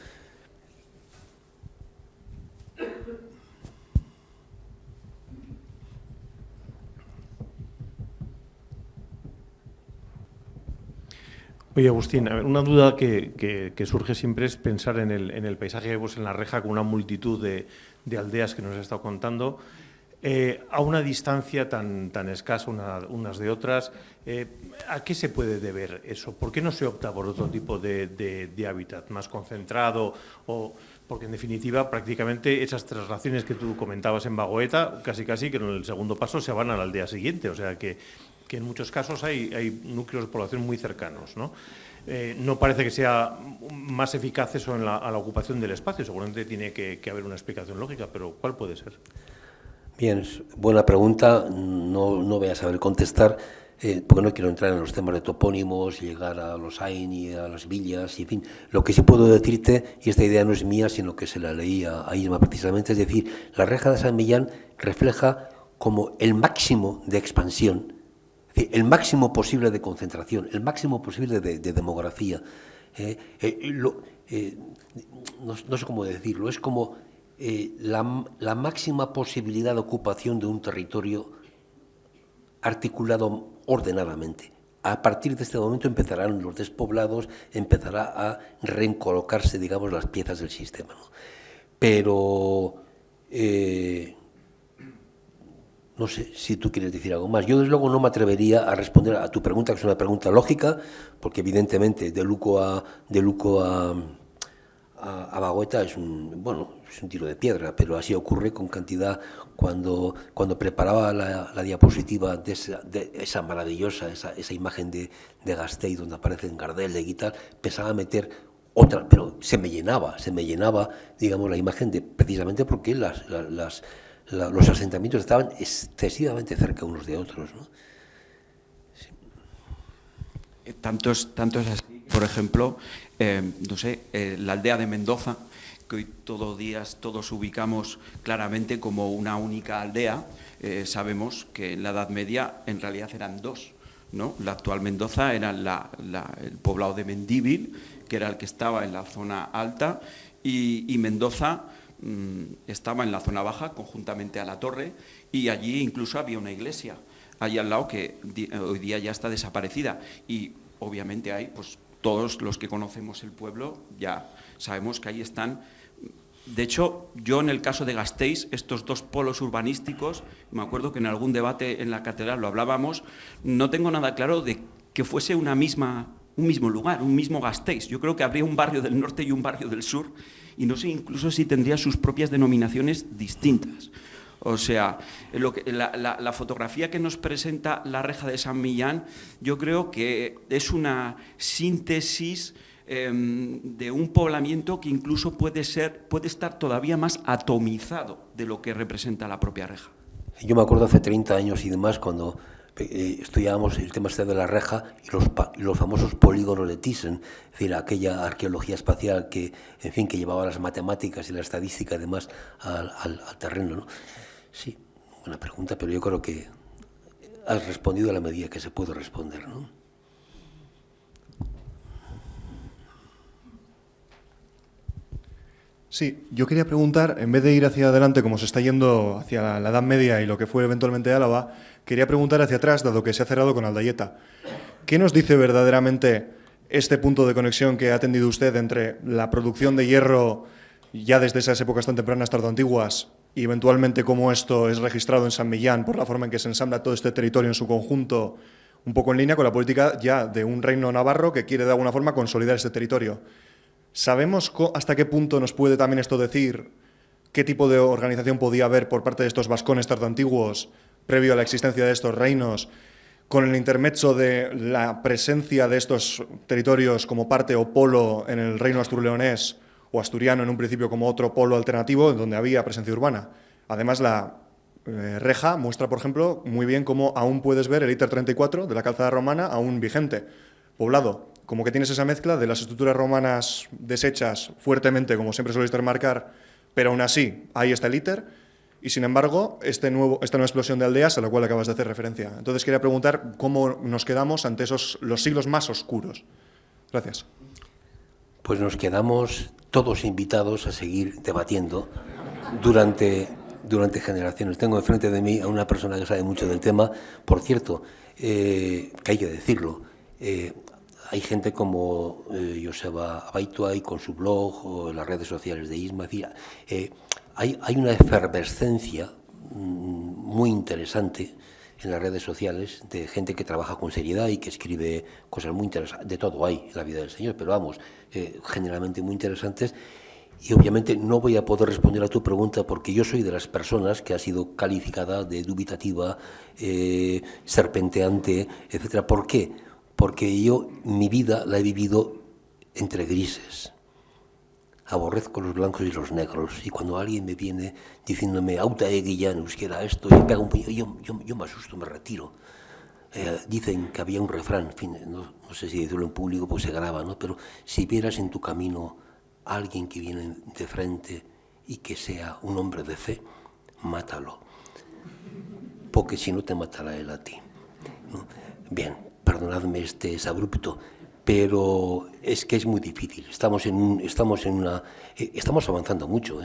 Speaker 1: Oye, Agustín, a ver, una duda que surge siempre es pensar en el paisaje que vemos en La Reja con una multitud de aldeas que nos has estado contando, a una distancia tan escasa unas de otras. ¿A qué se puede deber eso? ¿Por qué no se opta por otro tipo de hábitat más concentrado? Porque, en definitiva, prácticamente esas traslaciones que tú comentabas en Bagoeta, casi que en el segundo paso se van a la aldea siguiente. O sea que en muchos casos hay núcleos de población muy cercanos, ¿no? No parece que sea más eficaz eso a la ocupación del espacio. Seguramente tiene que haber una explicación lógica, pero ¿cuál puede ser?
Speaker 2: Bien, buena pregunta. No voy a saber contestar, porque no quiero entrar en los temas de topónimos, llegar a los Ain y a las villas, y en fin. Lo que sí puedo decirte, y esta idea no es mía, sino que se la leí a Isma precisamente, es decir, la Reja de San Millán refleja como el máximo de expansión, es decir, el máximo posible de concentración, el máximo posible de demografía. No sé cómo decirlo, es como la máxima posibilidad de ocupación de un territorio articulado ordenadamente. A partir de este momento empezarán los despoblados, empezará a reencolocarse, digamos, las piezas del sistema, ¿no? Pero no sé si tú quieres decir algo más. Yo, desde luego, no me atrevería a responder a tu pregunta, que es una pregunta lógica, porque, evidentemente, de Luco a Bagoeta es un tiro de piedra, pero así ocurre con cantidad. Cuando preparaba la diapositiva de esa maravillosa, esa imagen de Gasteiz, donde aparecen Gardel, y tal, pensaba meter otra, pero se me llenaba, digamos, la imagen precisamente porque los asentamientos estaban excesivamente cerca unos de otros, ¿no? Sí.
Speaker 3: Tanto es así, por ejemplo, la aldea de Mendoza, que hoy todos ubicamos claramente como una única aldea. Sabemos que en la Edad Media en realidad eran dos, ¿no? La actual Mendoza era el poblado de Mendívil, que era el que estaba en la zona alta, y Mendoza estaba en la zona baja, conjuntamente a la torre, y allí incluso había una iglesia, allí al lado, que hoy día ya está desaparecida. Y obviamente hay, pues todos los que conocemos el pueblo ya sabemos que ahí están. De hecho, yo en el caso de Gasteiz, estos dos polos urbanísticos, me acuerdo que en algún debate en la catedral lo hablábamos, no tengo nada claro de que fuese un mismo lugar, un mismo Gasteiz. Yo creo que habría un barrio del norte y un barrio del sur, y no sé incluso si tendría sus propias denominaciones distintas. O sea, la fotografía que nos presenta la Reja de San Millán, yo creo que es una síntesis de un poblamiento que incluso puede estar todavía más atomizado de lo que representa la propia Reja.
Speaker 2: Yo me acuerdo hace 30 años y demás, cuando estudiábamos el tema de la Reja y los famosos polígonos de Thyssen, es decir, aquella arqueología espacial que llevaba las matemáticas y la estadística además al terreno, ¿no? Sí, buena pregunta, pero yo creo que has respondido a la medida que se puede responder, ¿no?
Speaker 4: Sí, yo quería preguntar, en vez de ir hacia adelante como se está yendo hacia la Edad Media y lo que fue eventualmente Álava, quería preguntar hacia atrás, dado que se ha cerrado con Aldaieta. ¿Qué nos dice verdaderamente este punto de conexión que ha atendido usted entre la producción de hierro ya desde esas épocas tan tempranas, tardoantiguas, y eventualmente cómo esto es registrado en San Millán por la forma en que se ensambla todo este territorio en su conjunto, un poco en línea con la política ya de un reino navarro que quiere de alguna forma consolidar este territorio. ¿Sabemos hasta qué punto nos puede también esto decir qué tipo de organización podía haber por parte de estos vascones tardoantiguos previo a la existencia de estos reinos, con el intermezzo de la presencia de estos territorios como parte o polo en el reino asturleonés o asturiano en un principio como otro polo alternativo en donde había presencia urbana? Además, la reja muestra, por ejemplo, muy bien cómo aún puedes ver el ITER 34 de la calzada romana aún vigente, poblado. Como que tienes esa mezcla de las estructuras romanas deshechas fuertemente, como siempre suele remarcar, pero aún así ahí está el ITER, y sin embargo esta nueva explosión de aldeas a la cual acabas de hacer referencia. Entonces quería preguntar cómo nos quedamos ante los siglos más oscuros. Gracias.
Speaker 2: Pues nos quedamos todos invitados a seguir debatiendo durante generaciones. Tengo enfrente de mí a una persona que sabe mucho del tema. Por cierto, que hay que decirlo, hay gente como Joseba Abaitua y con su blog o en las redes sociales de Isma. Hay una efervescencia muy interesante en las redes sociales de gente que trabaja con seriedad y que escribe cosas muy interesantes. De todo hay en la vida del Señor, pero vamos, generalmente muy interesantes. Y obviamente no voy a poder responder a tu pregunta porque yo soy de las personas que ha sido calificada de dubitativa, serpenteante, etcétera. ¿Por qué? Porque yo mi vida la he vivido entre grises. Aborrezco los blancos y los negros. Y cuando alguien me viene diciéndome auta eguilla en euskera esto, y pega un puño, yo me asusto, me retiro. Dicen que había un refrán, en fin, no sé si decirlo en público, pues se graba, ¿no? Pero si vieras en tu camino a alguien que viene de frente y que sea un hombre de fe, mátalo. Porque si no te matará él a ti, ¿no? Bien, perdonadme este es abrupto, pero es que es muy difícil. Estamos avanzando mucho,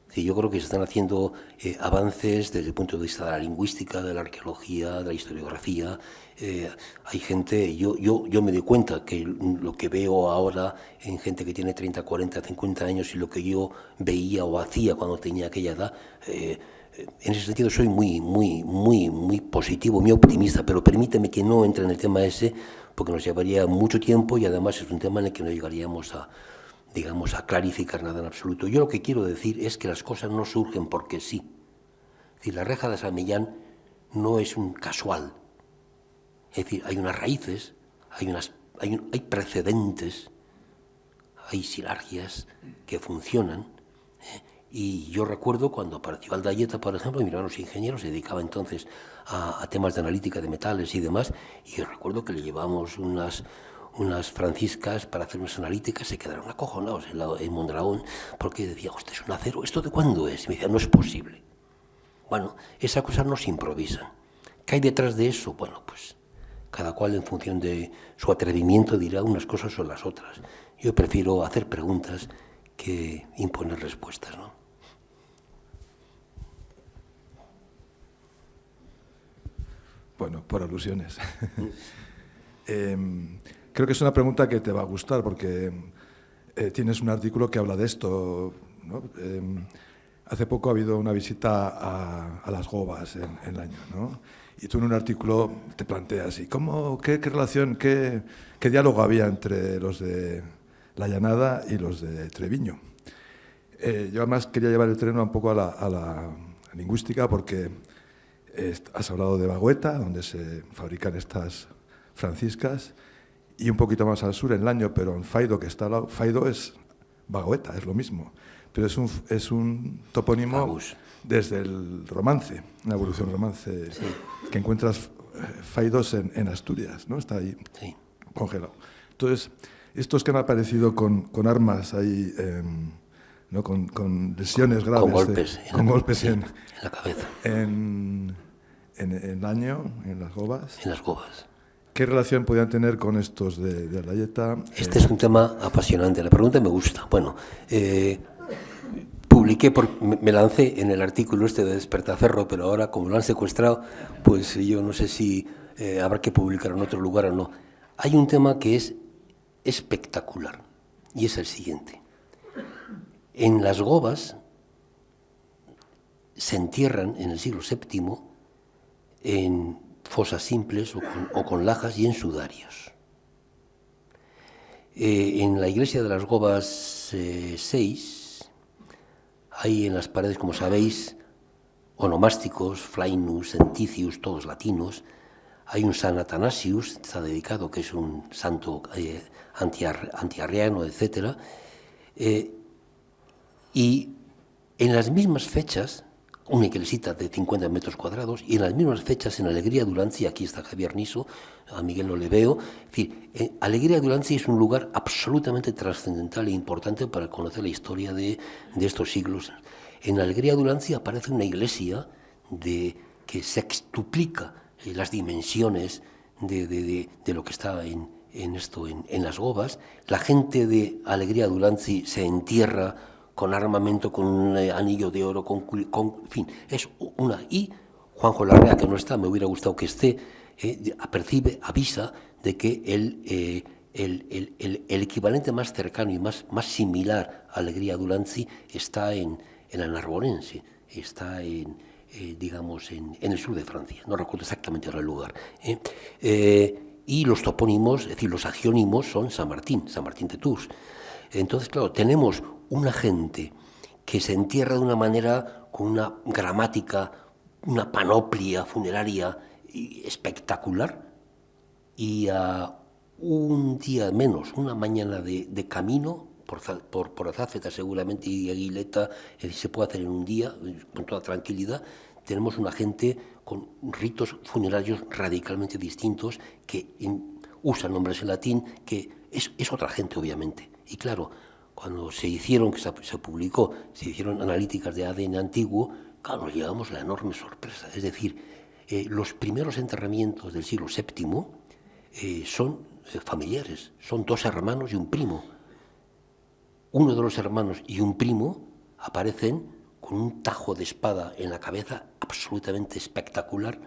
Speaker 2: Sí, yo creo que se están haciendo avances desde el punto de vista de la lingüística, de la arqueología, de la historiografía. Hay gente, yo me doy cuenta que lo que veo ahora en gente que tiene 30, 40, 50 años y lo que yo veía o hacía cuando tenía aquella edad, en ese sentido soy muy positivo, muy optimista, pero permíteme que no entre en el tema ese, porque nos llevaría mucho tiempo y además es un tema en el que no llegaríamos a clarificar nada en absoluto. Yo lo que quiero decir es que las cosas no surgen porque sí. Es decir, la reja de San Millán no es un casual. Es decir, hay unas raíces, hay precedentes, hay silargias que funcionan. Y yo recuerdo cuando apareció Aldayeta, por ejemplo, mi hermano es ingeniero, se dedicaba entonces a temas de analítica de metales y demás, y yo recuerdo que le llevamos unas franciscas para hacer unas analíticas, se quedaron acojonados en Mondragón, porque decía, hostia, es un acero, ¿esto de cuándo es? Y me decía, no es posible. Bueno, esas cosas no se improvisan. ¿Qué hay detrás de eso? Bueno, pues cada cual en función de su atrevimiento dirá unas cosas o las otras. Yo prefiero hacer preguntas que imponer respuestas, ¿no?
Speaker 5: Bueno, por alusiones. Creo que es una pregunta que te va a gustar porque tienes un artículo que habla de esto, ¿no? Hace poco ha habido una visita a las Gobas en Laño, ¿no? Y tú en un artículo te planteas, ¿y qué relación, qué diálogo había entre los de La Llanada y los de Treviño? Yo además quería llevar el tren un poco a la lingüística porque has hablado de Bagueta, donde se fabrican estas franciscas, y un poquito más al sur, en Laño, pero en Faido, que está al lado. Faido es Bagueta, es lo mismo, pero es un topónimo
Speaker 2: Agus.
Speaker 5: Desde el romance, una evolución romance, sí, que encuentras Faidos en Asturias, ¿no? Está ahí, sí, congelado. Entonces, estos que han aparecido con armas ahí, ¿no? con lesiones graves,
Speaker 2: con golpes,
Speaker 5: en
Speaker 2: la cabeza,
Speaker 5: en Laño, en las Gobas.
Speaker 2: En las Gobas.
Speaker 5: ¿Qué relación podían tener con estos de Aldayeta?
Speaker 2: Este es un tema apasionante. La pregunta me gusta. Bueno, publiqué, me lancé en el artículo este de Despertaferro, pero ahora como lo han secuestrado, pues yo no sé si habrá que publicar en otro lugar o no. Hay un tema que es espectacular y es el siguiente. En las Gobas se entierran en el siglo VII en fosas simples o con lajas y en sudarios. En la iglesia de las Gobas 6 hay en las paredes, como sabéis, onomásticos, Flainus, Centicius, todos latinos. Hay un San Atanasius, está dedicado, que es un santo antiarriano, etc. Y en las mismas fechas, una iglesita de 50 metros cuadrados, y en las mismas fechas en Alegría Dulantzi, aquí está Javier Niso, a Miguel no le veo, en fin, Alegría Dulantzi es un lugar absolutamente trascendental e importante para conocer la historia de estos siglos. En Alegría Dulantzi aparece una iglesia que sextuplica las dimensiones de lo que está en las Gobas. La gente de Alegría Dulantzi se entierra con armamento, con un anillo de oro, en fin, es una... Y Juanjo Larrea, que no está, me hubiera gustado que esté, avisa de que el equivalente más cercano y más similar a Alegría Dulantzi está en la Narbonense, está digamos, en el sur de Francia, no recuerdo exactamente ahora el lugar. Y los topónimos, es decir, los agiónimos son San Martín de Tours. Entonces, claro, tenemos una gente que se entierra de una manera, con una gramática, una panoplia funeraria espectacular, y a un día menos, una mañana de camino, por Azáfeta seguramente y Aguileta, se puede hacer en un día, con toda tranquilidad. Tenemos una gente con ritos funerarios radicalmente distintos, que usan nombres en latín, que es otra gente, obviamente. Y claro, cuando se hicieron, que se publicó, se hicieron analíticas de ADN antiguo, claro, nos llevamos la enorme sorpresa. Es decir, los primeros enterramientos del siglo VII son familiares, son dos hermanos y un primo. Uno de los hermanos y un primo aparecen con un tajo de espada en la cabeza absolutamente espectacular.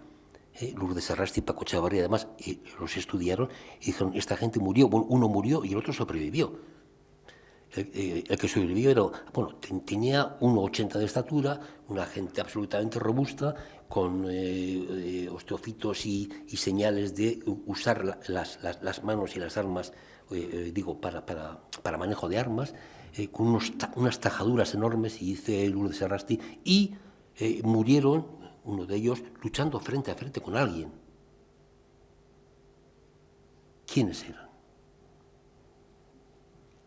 Speaker 2: Lourdes Serrasti y Paco Chavarría, además, los estudiaron y dijeron, esta gente murió, bueno, uno murió y el otro sobrevivió. El que sobrevivió tenía 1,80 de estatura, una gente absolutamente robusta, con osteofitos y señales de usar las manos y las armas, para manejo de armas, con unas tajaduras enormes, y dice Lourdes Serrasti, y murieron, uno de ellos, luchando frente a frente con alguien. ¿Quiénes eran?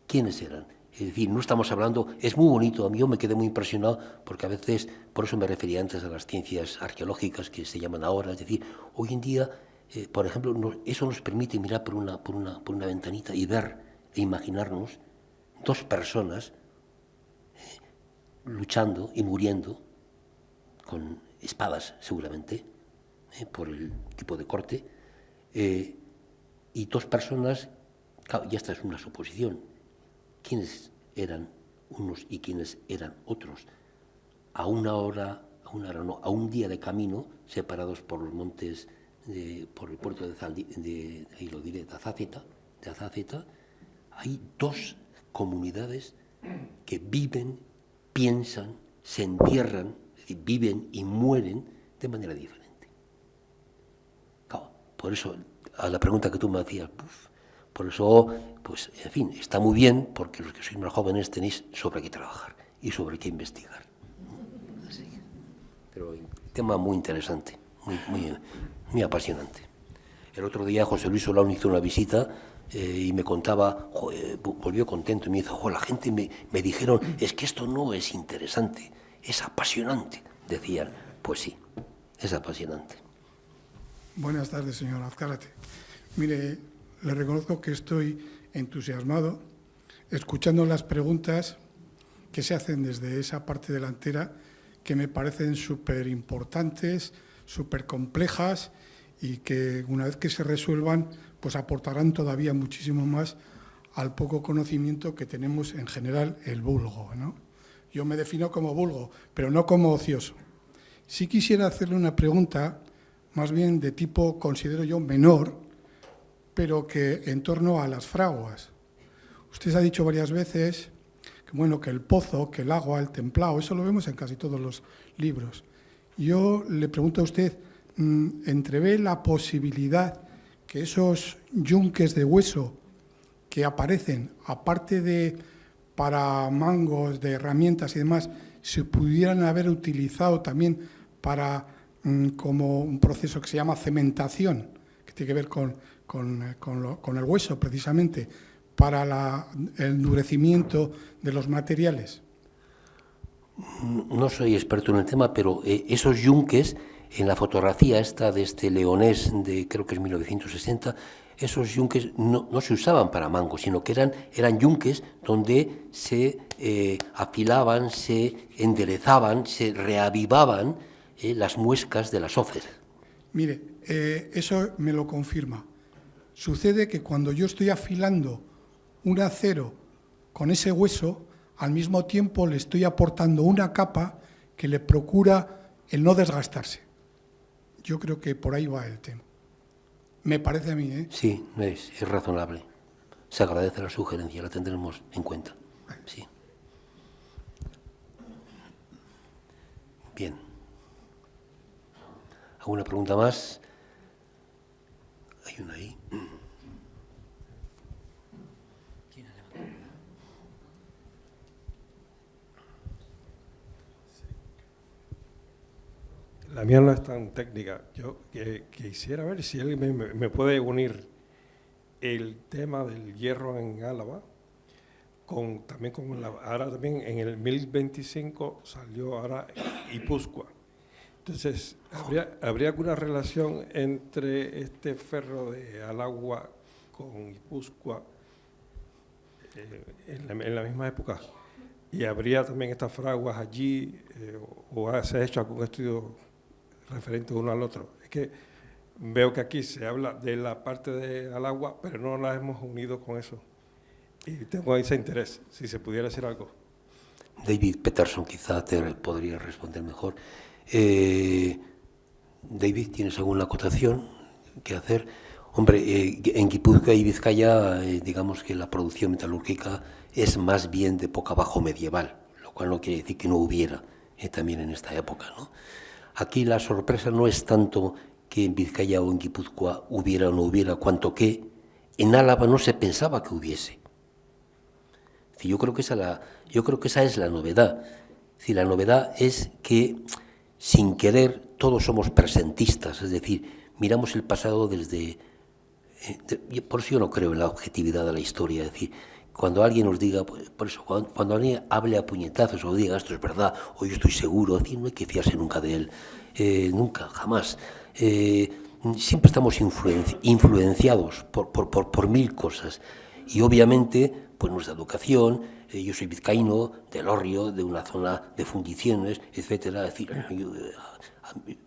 Speaker 2: ¿Quiénes eran? Es decir, no estamos hablando, es muy bonito, a mí yo me quedé muy impresionado, porque a veces, por eso me refería antes a las ciencias arqueológicas que se llaman ahora, es decir, hoy en día, por ejemplo, eso nos permite mirar por una ventanita y ver e imaginarnos dos personas luchando y muriendo con espadas, seguramente, por el tipo de corte, y dos personas, claro, ya esta es una suposición, quiénes eran unos y quiénes eran otros, a un día de camino, separados por los montes, por el puerto de Azáfeta, hay dos comunidades que viven, piensan, se entierran, es decir, viven y mueren de manera diferente. Claro, por eso, a la pregunta que tú me hacías, por eso, pues, en fin, está muy bien, porque los que sois más jóvenes tenéis sobre qué trabajar y sobre qué investigar. Así. Pero un tema muy interesante, muy apasionante. El otro día José Luis Solán hizo una visita y me contaba, volvió contento y me dijo, la gente me dijeron, es que esto no es interesante, es apasionante. Decían, pues sí, es apasionante.
Speaker 6: Buenas tardes, señor Azcárate. Mire, le reconozco que estoy entusiasmado escuchando las preguntas que se hacen desde esa parte delantera, que me parecen súper importantes, súper complejas, y que una vez que se resuelvan, pues aportarán todavía muchísimo más al poco conocimiento que tenemos en general el vulgo, ¿no? Yo me defino como vulgo, pero no como ocioso. Sí quisiera hacerle una pregunta, más bien de tipo, considero yo, menor, pero que en torno a las fraguas. Usted ha dicho varias veces bueno, que el pozo, que el agua, el templado, eso lo vemos en casi todos los libros. Yo le pregunto a usted, ¿entrevé la posibilidad que esos yunques de hueso que aparecen, aparte de para mangos, de herramientas y demás, se pudieran haber utilizado también para como un proceso que se llama cementación, que tiene que ver con el hueso precisamente, para el endurecimiento de los materiales?
Speaker 2: No soy experto en el tema, pero esos yunques, en la fotografía esta de este leonés de creo que es 1960, esos yunques no se usaban para mango, sino que eran yunques donde se afilaban, se enderezaban, se reavivaban las muescas de las hoces.
Speaker 6: Mire, eso me lo confirma. Sucede que cuando yo estoy afilando un acero con ese hueso, al mismo tiempo le estoy aportando una capa que le procura el no desgastarse. Yo creo que por ahí va el tema. Me parece a mí, ¿eh?
Speaker 2: Sí, es razonable. Se agradece la sugerencia, la tendremos en cuenta. Sí. Bien. ¿Alguna pregunta más? Hay una ahí.
Speaker 7: La mía no es tan técnica. Yo quisiera ver si alguien me puede unir el tema del hierro en Álava ahora también en el 1025 salió ahora Guipúzcoa. Entonces, ¿habría alguna relación entre este ferro de Alagua con Guipúzcoa en la misma época? ¿Y habría también estas fraguas allí o se ha hecho algún estudio referente uno al otro? Es que veo que aquí se habla de la parte de Alagua, pero no la hemos unido con eso. Y tengo ese interés, si se pudiera hacer algo.
Speaker 2: David Peterson quizá te podría responder mejor. David, ¿tienes alguna acotación que hacer? Hombre, en Guipúzcoa y Vizcaya, digamos que la producción metalúrgica es más bien de época bajo medieval, lo cual no quiere decir que no hubiera también en esta época, ¿no? Aquí la sorpresa no es tanto que en Vizcaya o en Guipúzcoa hubiera o no hubiera, cuanto que en Álava no se pensaba que hubiese. Yo creo que esa es la novedad. La novedad es que, sin querer, todos somos presentistas, es decir, miramos el pasado desde... por eso yo no creo en la objetividad de la historia, es decir, cuando alguien nos diga, por eso, cuando alguien hable a puñetazos o diga esto es verdad, o yo estoy seguro, es decir, no hay que fiarse nunca de él, nunca, jamás. Siempre estamos influenciados por mil cosas y obviamente pues nuestra educación, yo soy vizcaíno, del Hórreo, de una zona de fundiciones, etcétera. Es decir,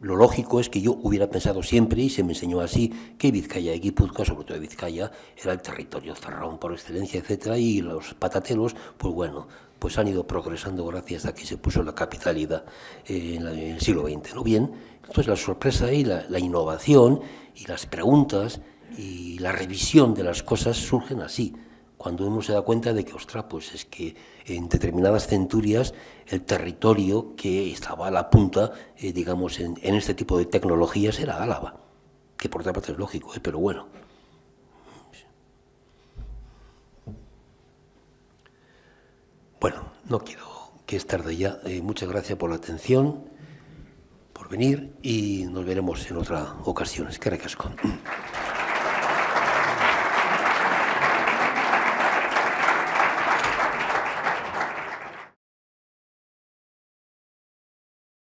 Speaker 2: lo lógico es que yo hubiera pensado siempre, y se me enseñó así, que Vizcaya y Guipúzcoa, sobre todo Vizcaya, era el territorio cerrado por excelencia, etcétera, y los patateros, pues bueno, pues han ido progresando gracias a que se puso la capitalidad en el siglo XX, ¿no? Bien, entonces la sorpresa y la innovación y las preguntas y la revisión de las cosas surgen así, cuando uno se da cuenta de que, ostras, pues es que en determinadas centurias el territorio que estaba a la punta, digamos, en este tipo de tecnologías era Álava, que por otra parte es lógico, pero bueno. Bueno, no quiero que es tarde ya. Muchas gracias por la atención, por venir, y nos veremos en otra ocasión. Eskerrik asko.